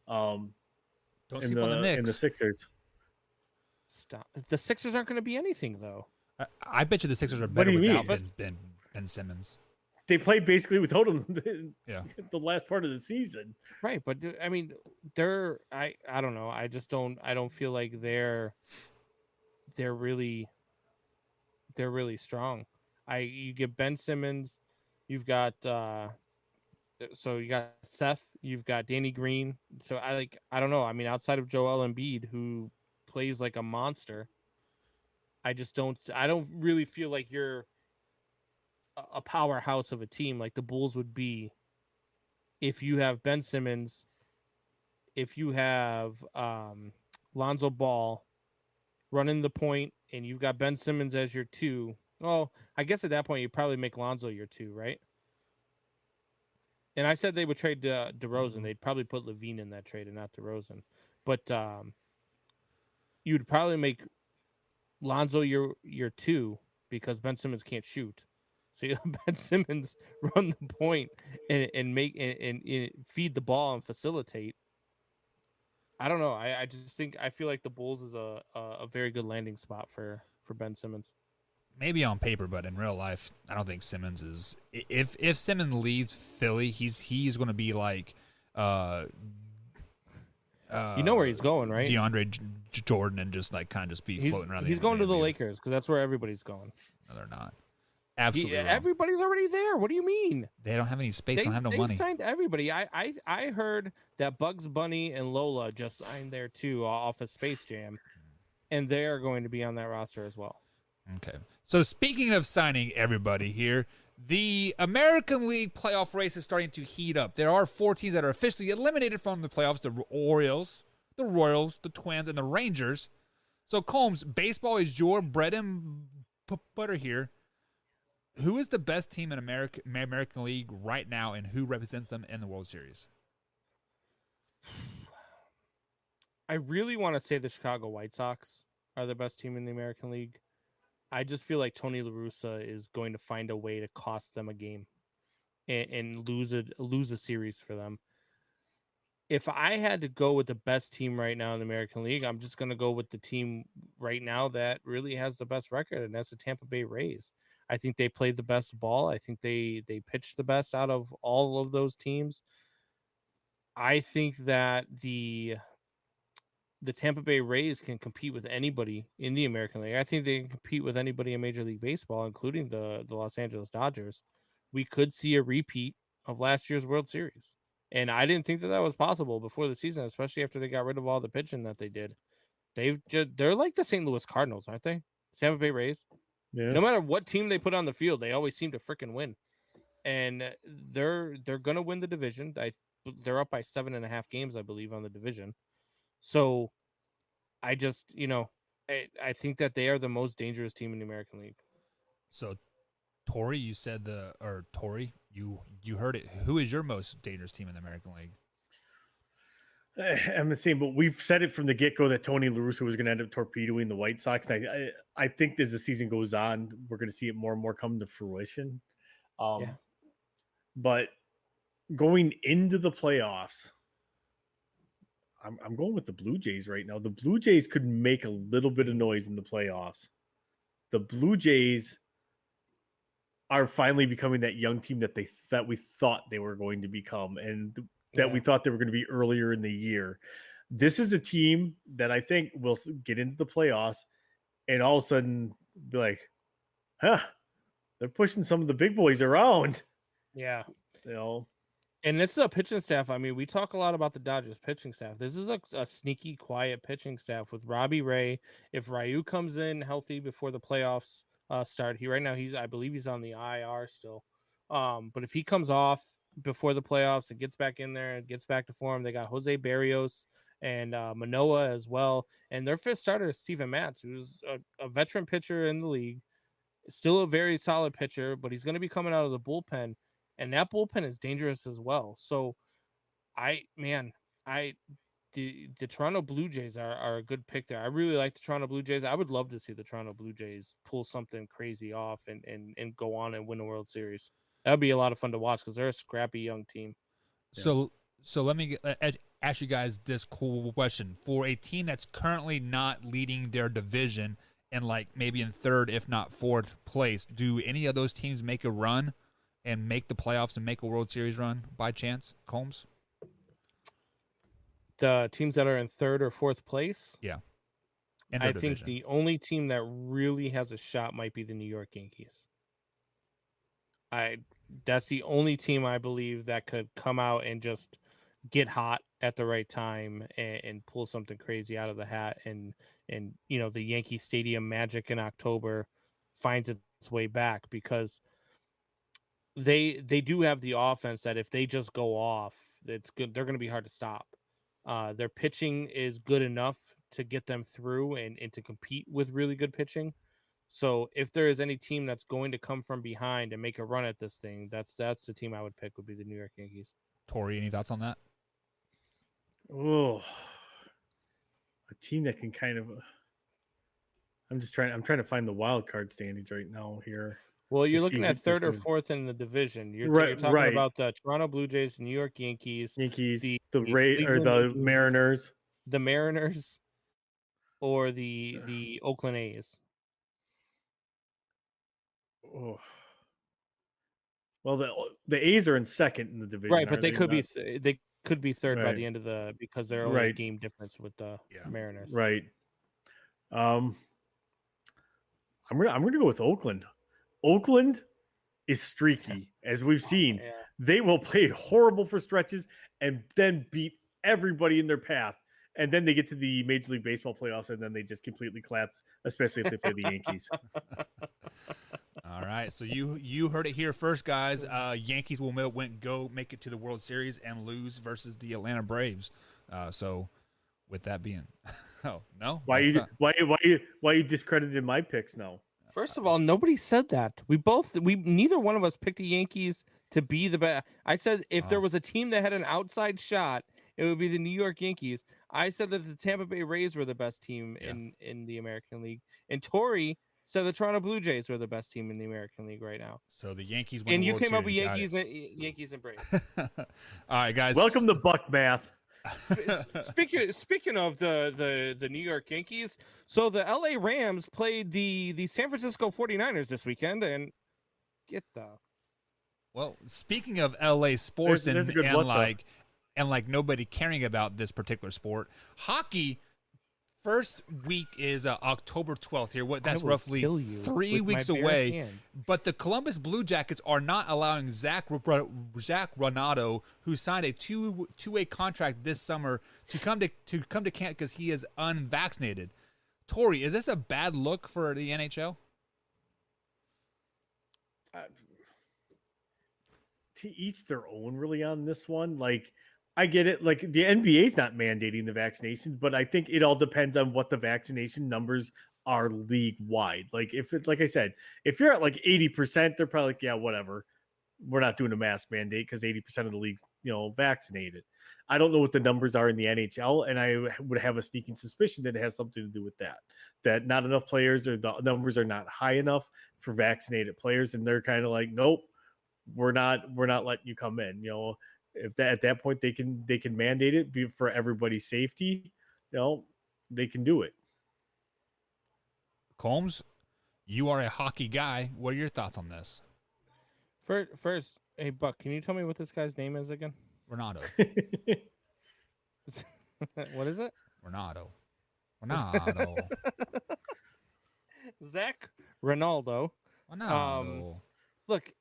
S2: Don't
S4: in
S2: sleep on the Knicks.
S4: in the Sixers.
S3: Stop. The Sixers aren't going to be anything though.
S2: I bet you the Sixers are
S4: What
S2: better
S4: do you
S2: without
S4: mean?
S2: Ben Simmons.
S4: They played basically without him the last part of the season.
S3: Right, but I mean, I don't know. I don't feel like they're really strong. You get Ben Simmons, you've got so you got Seth, you've got Danny Green. So I don't know. I mean, outside of Joel Embiid, who plays like a monster, I don't really feel like you're a powerhouse of a team like the Bulls would be if you have Ben Simmons, if you have Lonzo Ball running the point, and you've got Ben Simmons as your 2. Well, I guess at that point you probably make Lonzo your 2, right? And I said they would trade DeRozan. They'd probably put LaVine in that trade and not DeRozan. But you'd probably make Lonzo your 2 because Ben Simmons can't shoot. So you have Ben Simmons run the point and make and feed the ball and facilitate. I don't know. I feel like the Bulls is a very good landing spot for Ben Simmons.
S2: Maybe on paper, but in real life, I don't think Simmons is. If Simmons leaves Philly, he's going to be like,
S3: you know where he's going, right?
S2: DeAndre Jordan, and just be floating around.
S3: He's going to the Lakers because that's where everybody's going.
S2: No, they're not. Absolutely,
S3: everybody's already there. What do you mean?
S2: They don't have any space. They don't have no money.
S3: They signed everybody. I heard that Bugs Bunny and Lola just signed there too off of Space Jam, and they are going to be on that roster as well.
S2: Okay. So speaking of signing everybody here, the American League playoff race is starting to heat up. There are 4 teams that are officially eliminated from the playoffs: the Orioles, the Royals, the Twins, and the Rangers. So Combs, baseball is your bread and butter here. Who is the best team in American League right now, and who represents them in the World Series?
S3: I really want to say the Chicago White Sox are the best team in the American League. I just feel like Tony La Russa is going to find a way to cost them a game and lose a series for them. If I had to go with the best team right now in the American League, I'm just going to go with the team right now that really has the best record, and that's the Tampa Bay Rays. I think they played the best ball. I think they pitched the best out of all of those teams. I think that the Tampa Bay Rays can compete with anybody in the American League. I think they can compete with anybody in Major League Baseball, including the Los Angeles Dodgers. We could see a repeat of last year's World Series. And I didn't think that was possible before the season, especially after they got rid of all the pitching that they did. They're like the St. Louis Cardinals, aren't they? Tampa Bay Rays.
S4: Yeah.
S3: No matter what team they put on the field, they always seem to freaking win. And they're going to win the division. They're up by 7.5 games, I believe, on the division. So I just, I think that they are the most dangerous team in the American League.
S2: So Tori, you said Tori, you heard it. Who is your most dangerous team in the American League?
S4: I'm the same, but we've said it from the get-go that Tony La Russa was going to end up torpedoing the White Sox. And I think as the season goes on, we're going to see it more and more come to fruition. But going into the playoffs, I'm going with the Blue Jays right now. The Blue Jays could make a little bit of noise in the playoffs. The Blue Jays are finally becoming that young team that we thought they were going to become. And that
S3: Yeah.
S4: we thought they were going to be earlier in the year. This is a team that I think will get into the playoffs and all of a sudden be like, huh, they're pushing some of the big boys around.
S3: Yeah.
S4: You know,
S3: And this is a pitching staff. I mean, we talk a lot about the Dodgers pitching staff. This is a sneaky, quiet pitching staff with Robbie Ray. If Ryu comes in healthy before the playoffs start, I believe he's on the IR still. But if he comes off before the playoffs and gets back in there and gets back to form, they got Jose Barrios and Manoa as well. And their fifth starter is Steven Matz, who's a veteran pitcher in the league, still a very solid pitcher, but he's going to be coming out of the bullpen. And that bullpen is dangerous as well. So the Toronto Blue Jays are a good pick there. I really like the Toronto Blue Jays. I would love to see the Toronto Blue Jays pull something crazy off and go on and win a World Series. That would be a lot of fun to watch because they're a scrappy young team.
S2: So let me ask you guys this cool question. For a team that's currently not leading their division and like maybe in third, if not fourth place, do any of those teams make a run and make the playoffs and make a World Series run by chance, Combs?
S3: The teams that are in third or fourth place,
S2: Yeah.
S3: I think the only team that really has a shot might be the New York Yankees. That's the only team I believe that could come out and just get hot at the right time and pull something crazy out of the hat. And the Yankee Stadium magic in October finds its way back because they do have the offense that if they just go off, it's good. They're going to be hard to stop. Their pitching is good enough to get them through and to compete with really good pitching. So if there is any team that's going to come from behind and make a run at this thing, that's the team I would pick would be the New York Yankees.
S2: Tori, any thoughts on that?
S4: oh, a team that can kind of. I'm trying to find the wild card standings right now here.
S3: Well, you're
S4: to
S3: looking
S4: see
S3: at
S4: who
S3: third or
S4: this is.
S3: fourth in the division. You're
S4: Right,
S3: talking
S4: right.
S3: about the Toronto Blue Jays, New York Yankees,
S4: the
S3: Cleveland
S4: the Mariners.
S3: the Mariners, or the Oakland A's.
S4: Oh. Well, the A's are in second in the division,
S3: Right, but they could be
S4: not?
S3: they could be third by
S4: Right.
S3: the end of because they're only a
S4: Right.
S3: game difference with the Mariners.
S4: Right. I'm gonna go with Oakland. Oakland is streaky, as we've seen.
S3: Yeah.
S4: They will play horrible for stretches and then beat everybody in their path. And then they get to the Major League Baseball playoffs, and then they just completely collapse, especially if they play the Yankees.
S2: All right, so you heard it here first, guys. Yankees will make it to the World Series and lose versus the Atlanta Braves. So, with that being, oh no,
S4: Why you discredited my picks now?
S3: First of all, nobody said that. Neither one of us picked the Yankees to be the best. I said if there was a team that had an outside shot, it would be the New York Yankees. I said that the Tampa Bay Rays were the best team in the American League, and Tori said the Toronto Blue Jays were the best team in the American League right now.
S2: So the Yankees win
S3: And
S2: the
S3: you
S2: World
S3: came up with
S2: Series.
S3: Yankees and Braves.
S2: All right, guys.
S4: Welcome to Buck Math.
S3: Speaking of the New York Yankees, so the LA Rams played the San Francisco 49ers this weekend, and
S2: Well, speaking of LA sports
S4: There's a good what,
S2: and nobody caring about this particular sport, hockey. First week is October 12th here. That's roughly 3 weeks away. But the Columbus Blue Jackets are not allowing Zach Renato, who signed a two-way contract this summer, to come to camp because he is unvaccinated. Tori, is this a bad look for the NHL?
S4: To each their own, really, on this one. Like, I get it. Like, the NBA is not mandating the vaccinations, but I think it all depends on what the vaccination numbers are league wide. Like, like I said, if you're at like 80%, they're probably like, yeah, whatever. We're not doing a mask mandate because 80% of the league's, vaccinated. I don't know what the numbers are in the NHL, and I would have a sneaking suspicion that it has something to do with that not enough players, or the numbers are not high enough for vaccinated players. And they're kind of like, nope, we're not letting you come in. If at that point they can mandate it for everybody's safety, they can do it.
S2: Combs, you are a hockey guy. What are your thoughts on this?
S3: First, hey Buck, can you tell me what this guy's name is again?
S2: Ronaldo.
S3: What is it?
S2: Ronaldo.
S3: Zach Ronaldo.
S2: Ronaldo.
S3: Look,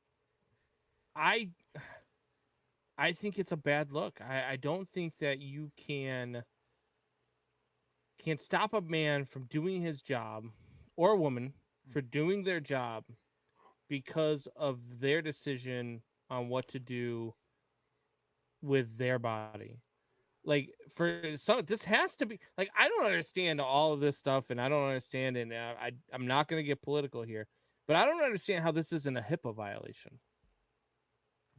S3: I think it's a bad look. I don't think that you can stop a man from doing his job or a woman for doing their job because of their decision on what to do with their body. Like, for some, this has to be like, I don't understand all of this stuff, and I don't understand, and I'm not going to get political here, but I don't understand how this isn't a HIPAA violation.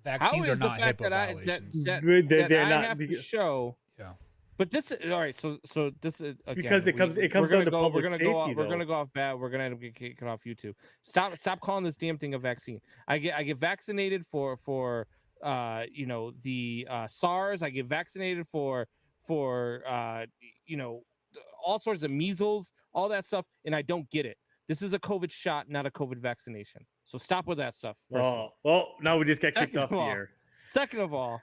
S2: Vaccines
S3: how
S2: are
S3: is
S2: not
S3: the fact
S2: HIPAA
S3: that
S2: violations.
S3: that I
S4: not,
S3: have to show?
S2: Yeah.
S3: But this, all right. So this is again,
S4: because it comes down to public safety.
S3: We're gonna go off bad. We're gonna end up getting kicked off YouTube. Stop calling this damn thing a vaccine. I get vaccinated for the SARS. I get vaccinated for all sorts of measles, all that stuff, and I don't get it. This is a COVID shot, not a COVID vaccination. So stop with that stuff.
S4: Well, now we just got kicked off the air.
S3: Second of all,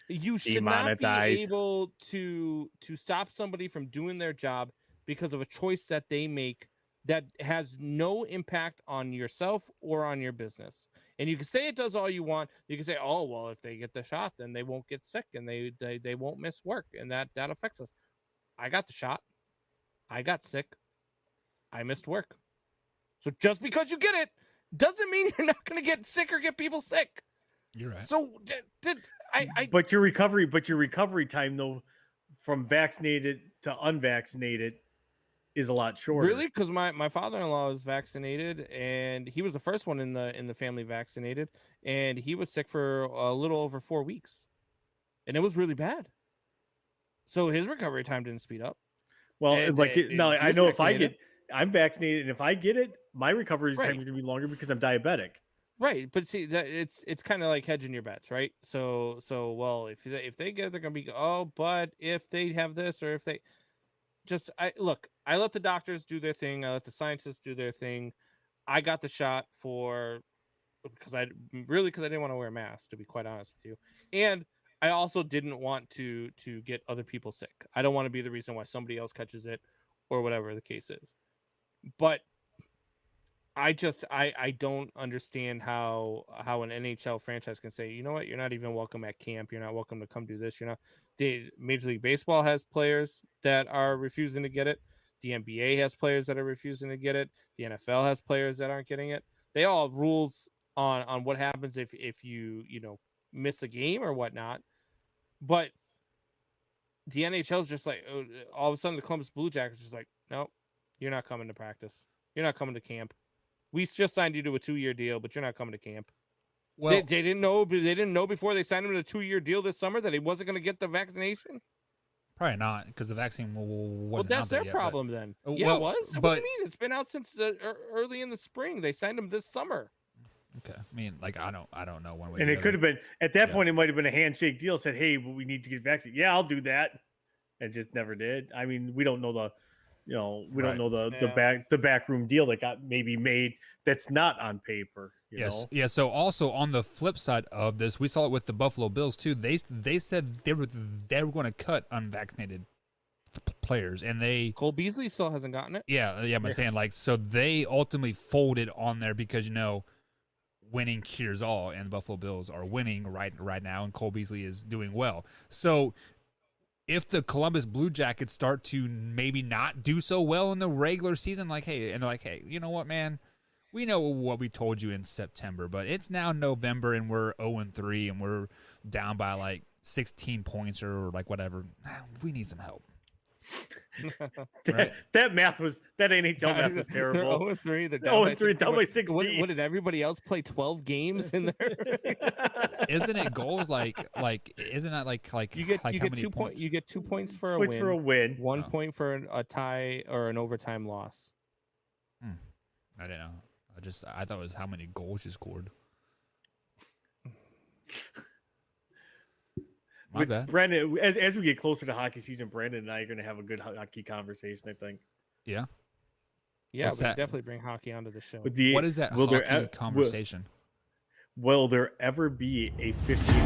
S3: you should not be able to stop somebody from doing their job because of a choice that they make that has no impact on yourself or on your business. And you can say it does all you want. You can say, oh, well, if they get the shot, then they won't get sick and they won't miss work, and that affects us. I got the shot. I got sick. I missed work. So just because you get it doesn't mean you're not going to get sick or get people sick.
S2: You're right.
S3: So
S4: But your recovery time though, from vaccinated to unvaccinated, is a lot shorter.
S3: Really? Because my father-in-law is vaccinated, and he was the first one in the family vaccinated, and he was sick for a little over 4 weeks, and it was really bad. So his recovery time didn't speed up.
S4: Well, I know I'm vaccinated, and if I get it, my recovery time is going to be longer because I'm diabetic.
S3: Right, but see that it's kind of like hedging your bets, right? So well, if they get it, they're gonna be but if they have this or if they I let the doctors do their thing, I let the scientists do their thing. I got the shot because I didn't want to wear a mask, to be quite honest with you, and I also didn't want to get other people sick. I don't want to be the reason why somebody else catches it or whatever the case is, but I don't understand how an NHL franchise can say, you know what, you're not even welcome at camp. You're not welcome to come do this. You're not. Major League Baseball has players that are refusing to get it. The NBA has players that are refusing to get it. The NFL has players that aren't getting it. They all have rules on what happens if you miss a game or whatnot. But the NHL is just like, all of a sudden the Columbus Blue Jackets is just like, nope, you're not coming to practice. You're not coming to camp. We just signed you to a 2-year deal, but you're not coming to camp. Well, they didn't know. They didn't know before they signed him to a 2-year deal this summer that he wasn't going to get the vaccination.
S2: Probably not, because the vaccine wasn't.
S3: Well, that's their problem then. Yeah, it was. But, what do you mean? It's been out since early in the spring. They signed him this summer.
S2: Okay, I mean, like I don't know one way.
S4: And it could have been at that point. It might have been a handshake deal. Said, "Hey, we need to get vaccinated." Yeah, I'll do that. And just never did. I mean, we don't know don't know the backroom deal that got maybe made that's not on paper. You know?
S2: Yeah. So also on the flip side of this, we saw it with the Buffalo Bills too. They said they were going to cut unvaccinated players, and
S3: Cole Beasley still hasn't gotten it.
S2: Yeah. I'm saying so they ultimately folded on there because winning cures all, and the Buffalo Bills are winning right now, and Cole Beasley is doing well. So if the Columbus Blue Jackets start to maybe not do so well in the regular season, they're like, hey, you know what, man? We know what we told you in September, but it's now November and we're 0-3 and we're down by 16 points or whatever. We need some help.
S4: That NHL math was terrible.
S3: They're 0-3. They're
S4: down by 16.
S3: What did everybody else play 12 games in there?
S2: Isn't it goals isn't that like
S3: you get 2 points? You get 2 points for a win. 1 point for a tie or an overtime loss.
S2: I didn't know. I thought it was how many goals you scored. My bad.
S4: Brandon, as we get closer to hockey season, Brandon and I are going to have a good hockey conversation, I think.
S2: Yeah.
S3: Yeah, we definitely bring hockey onto the show.
S2: What is that hockey conversation?
S4: Will there ever be a 15?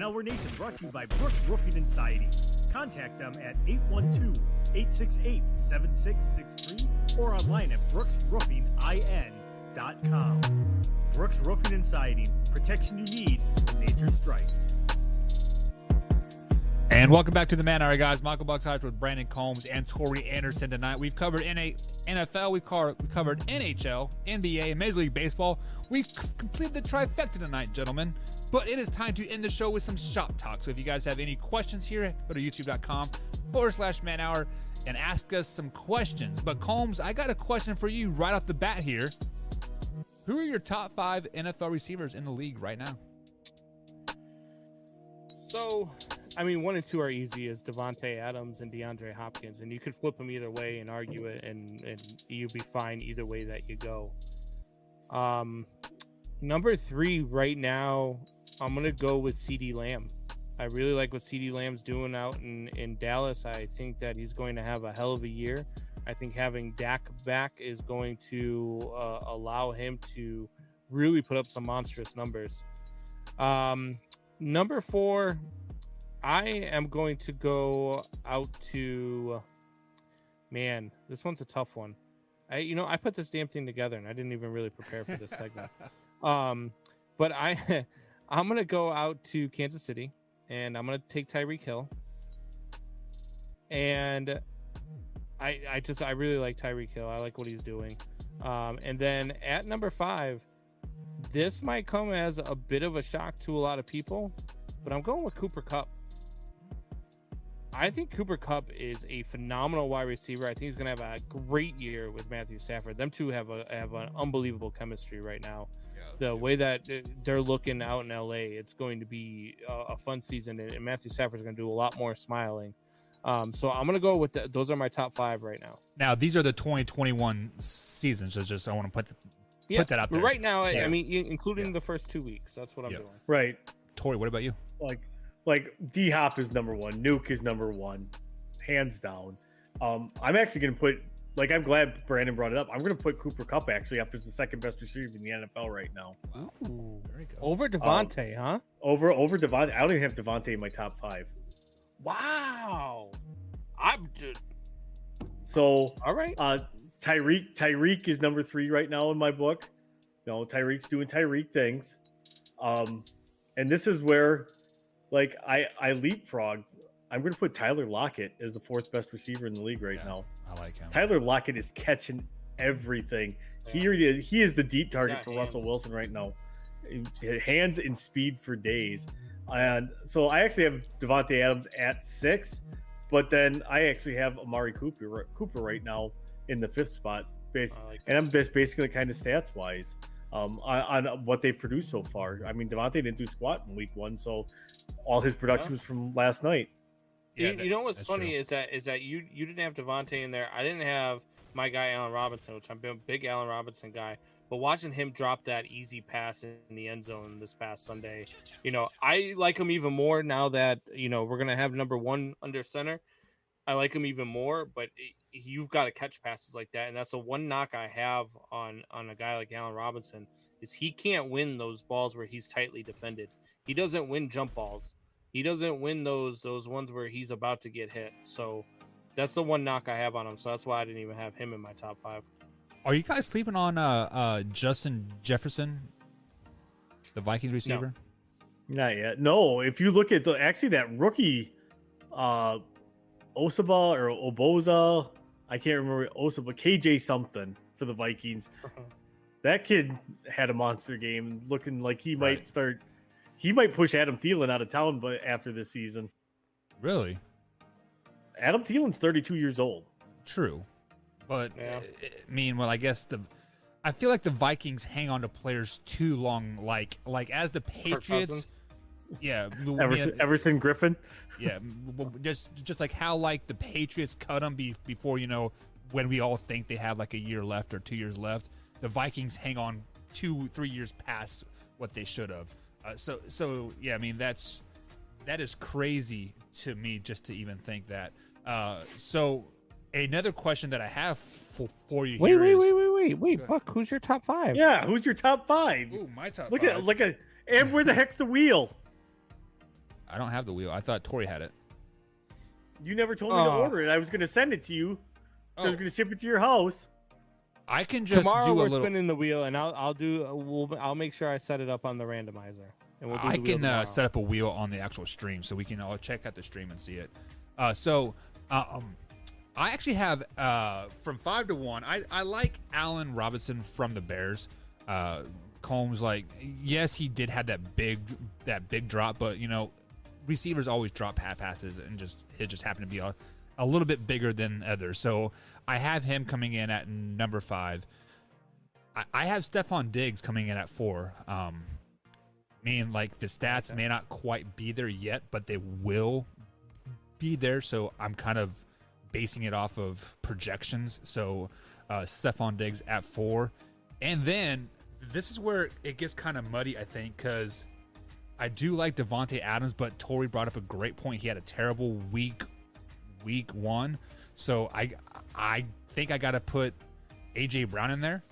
S4: Hour Nation brought to you by Brooks Roofing and Siding. Contact them at 812-868-7663 or online at brooksroofingin.com. Brooks Roofing and Siding. Protection you need when nature strikes.
S2: And welcome back to the Man Hour, guys. Michael Buckshire with Brandon Combs and Tori Anderson tonight. We've covered NFL, we've covered NHL, NBA, and Major League Baseball. We've completed the trifecta tonight, gentlemen. But it is time to end the show with some shop talk. So if you guys have any questions here, go to youtube.com/Man Hour and ask us some questions. But Combs, I got a question for you right off the bat here. Who are your top 5 NFL receivers in the league right now?
S3: So, I mean, 1 and 2 are easy as Devontae Adams and DeAndre Hopkins, and you could flip them either way and argue it, and you'd be fine either way that you go. Number 3 right now, I'm going to go with CeeDee Lamb. I really like what CeeDee Lamb's doing out in Dallas. I think that he's going to have a hell of a year. I think having Dak back is going to allow him to really put up some monstrous numbers. Number 4, I am going to go out to, man, this one's a tough one. I put this damn thing together and I didn't even really prepare for this segment. But I'm going to go out to Kansas City and I'm going to take Tyreek Hill. And I really like Tyreek Hill. I like what he's doing. And then at number 5, this might come as a bit of a shock to a lot of people, but I'm going with Cooper Kupp. I think Cooper Kupp is a phenomenal wide receiver. I think he's going to have a great year with Matthew Stafford. Them two have an unbelievable chemistry right now. The way that they're looking out in LA, it's going to be a fun season, and Matthew Stafford's going to do a lot more smiling. So I'm going to go with those are my top 5 right now.
S2: Now, these are the 2021 seasons. So just I want to put that out there.
S3: Right now, I mean, including the first 2 weeks. That's what I'm doing.
S4: Right.
S2: Tori, what about you?
S4: Like D-Hop is number 1. Nuke is number 1. Hands down. I'm actually going to put, I'm glad Brandon brought it up. I'm going to put Cooper Kupp actually up as the second best receiver in the NFL right now.
S2: Ooh, very good.
S3: Over Devontae, huh?
S4: Over Devontae. I don't even have Devontae in my top 5.
S3: Wow.
S4: So,
S3: all right.
S4: Tyreek is number 3 right now in my book. Tyreek's doing Tyreek things. And this is where, I leapfrogged. I'm going to put Tyler Lockett as the 4th best receiver in the league right now.
S2: I like him.
S4: Tyler Lockett is catching everything.
S3: Yeah.
S4: He is the deep target for
S3: hands.
S4: Russell Wilson right now. Hands and speed for days. And so I actually have Devontae Adams at 6, but then I actually have Amari Cooper right now in the 5th spot. And I'm just basically kind of stats wise on what they've produced so far. I mean, Devontae didn't do squat in week 1, so all his production was from last night.
S3: Yeah, you know what's funny is that you didn't have Devontae in there. I didn't have my guy Allen Robinson, which I'm a big Allen Robinson guy. But watching him drop that easy pass in the end zone this past Sunday, I like him even more now that we're gonna have number 1 under center. I like him even more, but you've got to catch passes like that, and that's the one knock I have on a guy like Allen Robinson is he can't win those balls where he's tightly defended. He doesn't win jump balls. He doesn't win those ones where he's about to get hit. So that's the one knock I have on him. So that's why I didn't even have him in my top 5.
S2: Are you guys sleeping on Justin Jefferson, the Vikings receiver?
S4: No. Not yet. No, if you look at that rookie Osaba or Oboza, I can't remember Osaba, KJ something for the Vikings. That kid had a monster game, looking like he might start. He might push Adam Thielen out of town, but after this season.
S2: Really?
S4: Adam Thielen's 32 years old.
S2: True. But, I guess I feel like the Vikings hang on to players too long. Like as the Patriots. Yeah.
S4: Everson Griffin.
S2: Yeah. Just like how, the Patriots cut them before, when we all think they have, a year left or 2 years left. The Vikings hang on 2-3 years past what they should have. So yeah, that is crazy to me just to even think that. So another question that I have for you
S3: Wait, Buck, who's your top 5?
S4: Yeah, who's your top 5?
S2: Ooh, my top 5.
S4: Look at and where the heck's the wheel?
S2: I don't have the wheel. I thought Tori had it.
S4: You never told me to order it. I was going to send it to you. So I was going to ship it to your house.
S2: I can just
S3: Tomorrow
S2: do a
S3: we're
S2: little.
S3: spinning the wheel, and I'll make sure I set it up on the randomizer. And we'll do
S2: I
S3: the wheel
S2: can
S3: tomorrow.
S2: set up a wheel on the actual stream, so we can all check out the stream and see it. I actually have from 5 to 1. I like Allen Robinson from the Bears. Combs, like, yes, he did have that big drop, but receivers always drop passes, and it just happened to be a little bit bigger than others. So I have him coming in at number 5. I have Stephon Diggs coming in at 4. Meaning, like, the stats may not quite be there yet, but they will be there. So I'm kind of basing it off of projections. So Stephon Diggs at 4. And then this is where it gets kind of muddy, I think, because I do like Devontae Adams, but Tori brought up a great point. He had a terrible week 1. So I think I got to put A.J. Brown in there.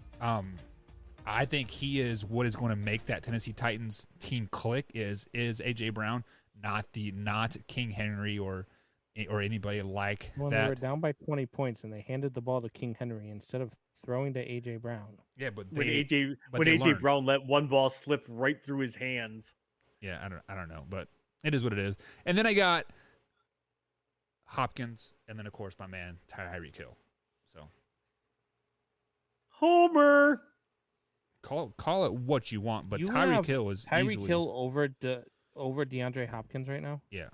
S2: I think he is what is going to make that Tennessee Titans team click is A.J. Brown, not King Henry or anybody like
S3: When
S2: that.
S3: they were down by 20 points and they handed the ball to King Henry instead of throwing to A.J. Brown.
S2: Yeah, but
S4: When A.J.
S2: learned.
S4: Brown let one ball slip right through his hands.
S2: Yeah, I don't know, but it is what it is. And then I got Hopkins, and then of course my man Tyreek Hill. So
S4: Homer.
S2: call it what you want, but
S3: You
S2: Tyreek
S3: have
S2: Hill is
S3: Tyreek
S2: easily
S3: Hill over DeAndre Hopkins right now?
S2: yeah.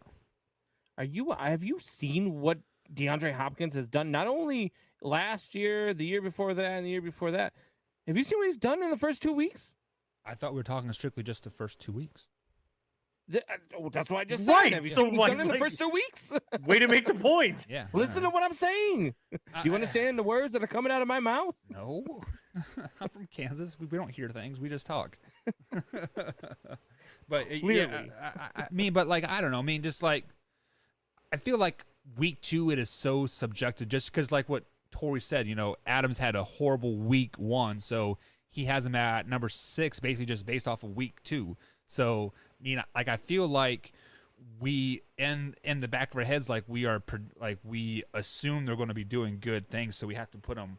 S3: Have you seen what DeAndre Hopkins has done? Not only last year, the year before that, and the year before that. Have you seen what he's done in the first 2 weeks?
S2: I thought we were talking strictly just the first 2 weeks.
S3: That's what I just
S4: Right,
S3: said. Have you
S4: so
S3: seen what he's done in the
S4: like-
S3: first 2 weeks?
S4: Way to make the point.
S2: Yeah.
S3: Listen to what I'm saying. Do you
S2: I-
S3: understand the words that are coming out of my mouth?
S2: No, I'm from Kansas. We don't hear things. We just talk. But
S3: Clearly.
S2: I mean, but like I don't know. I mean, just like I feel like week 2 it is so subjective. Just because, like what Tori said, Adams had a horrible week 1, so he has him at number 6, basically just based off of week 2. So I feel like we in the back of our heads, like we assume they're going to be doing good things, so we have to put them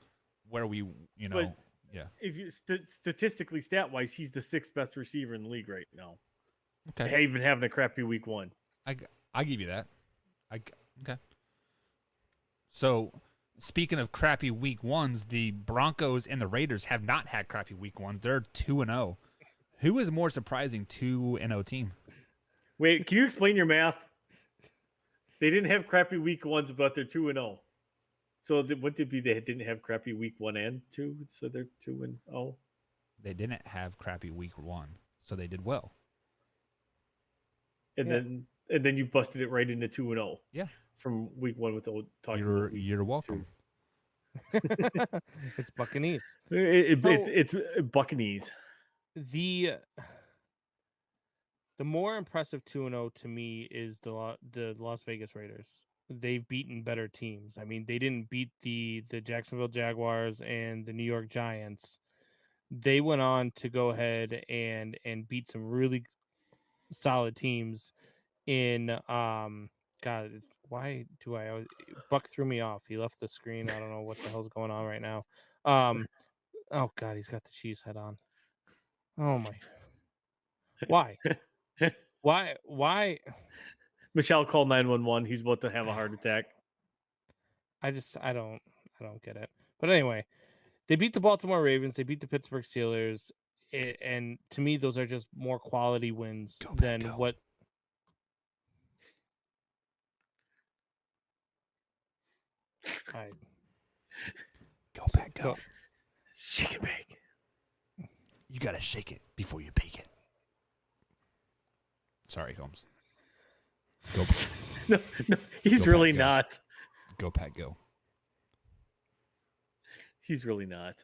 S2: where we,
S4: But-
S2: yeah.
S4: If you statistically, stat wise, he's the 6th best receiver in the league right now.
S2: Okay,
S4: Even having a crappy week 1.
S2: I give you that. Okay. So, speaking of crappy week 1s, the Broncos and the Raiders have not had crappy week 1s. They're 2-0. Who is more surprising 2-0 team?
S4: Wait, can you explain your math? They didn't have crappy week 1s, but they're 2-0. So wouldn't it be they didn't have crappy week 1 and 2, so they're 2-0?
S2: They didn't have crappy week 1, so they did well.
S4: And then you busted it right into 2-0.
S2: Yeah.
S4: From week 1 with the talking. about week
S2: You're welcome.
S4: 2.
S3: It's Buccaneers.
S4: It's Buccaneers.
S3: The more impressive 2-0 to me is the Las Vegas Raiders. They've beaten better teams. I mean, they didn't beat the Jacksonville Jaguars and the New York Giants. They went on to go ahead and beat some really solid teams in God, why do I always Buck threw me off. He left the screen. I don't know what the hell's going on right now. Oh God, he's got the cheese head on. Oh my. Why?
S4: Michelle called 911. He's about to have a heart attack.
S3: I don't get it. But anyway, they beat the Baltimore Ravens. They beat the Pittsburgh Steelers. And to me, those are just more quality wins than what. All right.
S2: Go back, go.
S4: Shake and bake.
S2: You got to shake it before you bake it. Sorry, Holmes. Go.
S4: No, he's
S2: Go
S4: really
S2: back, go.
S4: not.
S2: Go, Pat, go.
S4: He's really not.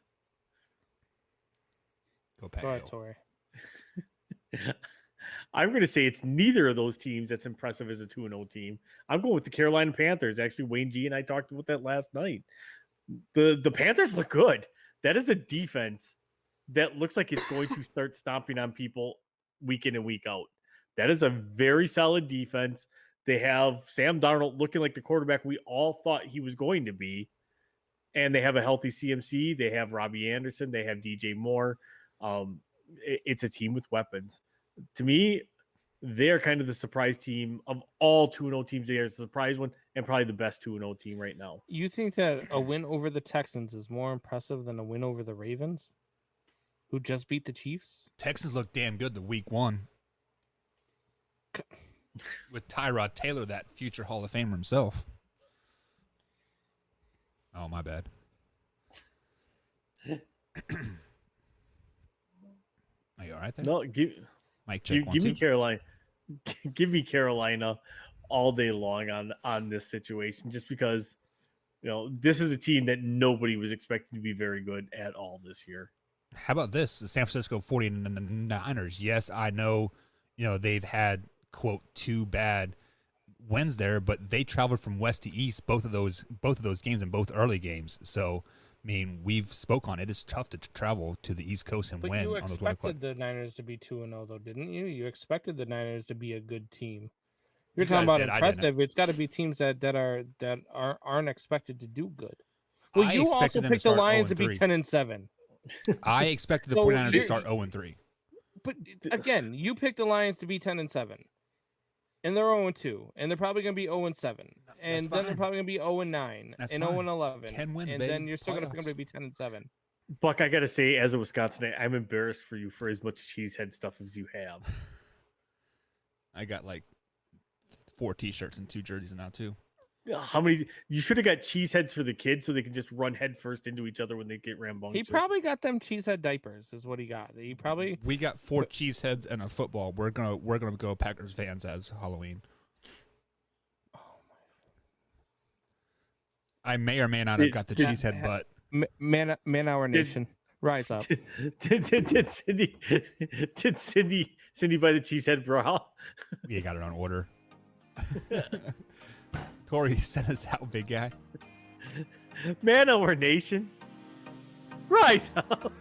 S2: Go, Pat,
S3: Go ahead,
S2: go.
S3: Tori.
S4: I'm going to say it's neither of those teams that's impressive as a 2-0 team. I'm going with the Carolina Panthers. Actually, Wayne G and I talked about that last night. The Panthers look good. That is a defense that looks like it's going to start stomping on people week in and week out. That is a very solid defense. They have Sam Darnold looking like the quarterback we all thought he was going to be. And they have a healthy CMC. They have Robbie Anderson. They have DJ Moore. It's a team with weapons. To me, they're kind of the surprise team of all 2-0 teams. They're the surprise one and probably the best 2-0 team right now.
S3: You think that a win over the Texans is more impressive than a win over the Ravens, who just beat the Chiefs?
S2: Texans look damn good the week 1. With Tyrod Taylor, that future Hall of Famer himself. Oh, my bad. Are you all right there?
S4: No,
S2: Mike, check
S4: give me
S2: 1, 2.
S4: Carolina. Give me Carolina all day long on this situation, just because this is a team that nobody was expecting to be very good at all this year.
S2: How about this? The San Francisco 49ers. Yes, I know, they've had, quote, 2 bad wins there, but they traveled from west to east both of those games and both early games. So, I mean, we've spoke on it. It's tough to travel to the East Coast and
S3: But
S2: win
S3: you
S2: on those
S3: expected the Niners to be 2-0, though, didn't you? You expected the Niners to be a good team. You're
S2: You
S3: talking
S2: guys
S3: about
S2: did, I didn't.
S3: impressive. It's got to be teams that aren't expected to do good. Well,
S2: I
S3: you
S2: expected
S3: also
S2: them to
S3: picked the
S2: start
S3: Lions to
S2: 0-3.
S3: be 10-7.
S2: I expected the
S3: So
S2: 49ers to
S3: you're-
S2: start 0-3.
S3: But again, you picked the Lions to be 10-7, and they're 0-2, and they're probably going to be 0-7, and then they're
S2: fine.
S3: probably going to be 0-9
S2: That's
S3: and
S2: fine.
S3: 0-11,
S2: 10 wins,
S3: and
S2: baby.
S3: then you're still going
S2: Playoffs.
S3: to be 10-7.
S4: Buck, I gotta say, as a Wisconsinite, I'm embarrassed for you for as much cheesehead stuff as you have.
S2: I got like 4 T-shirts and 2 jerseys now too.
S4: How many? You should have got cheeseheads for the kids so they can just run headfirst into each other when they get rambunctious.
S3: He probably got them cheesehead diapers, is what he got. He probably.
S2: We got 4 cheese heads and a football. We're gonna go Packers fans as Halloween. I may or may not have got the
S4: Did-
S2: cheesehead butt.
S3: Man Hour Nation, rise up.
S4: Did Cindy buy the cheesehead bra?
S2: We got it on order. Tori, sent us out, big guy.
S4: Man, our nation, rise up.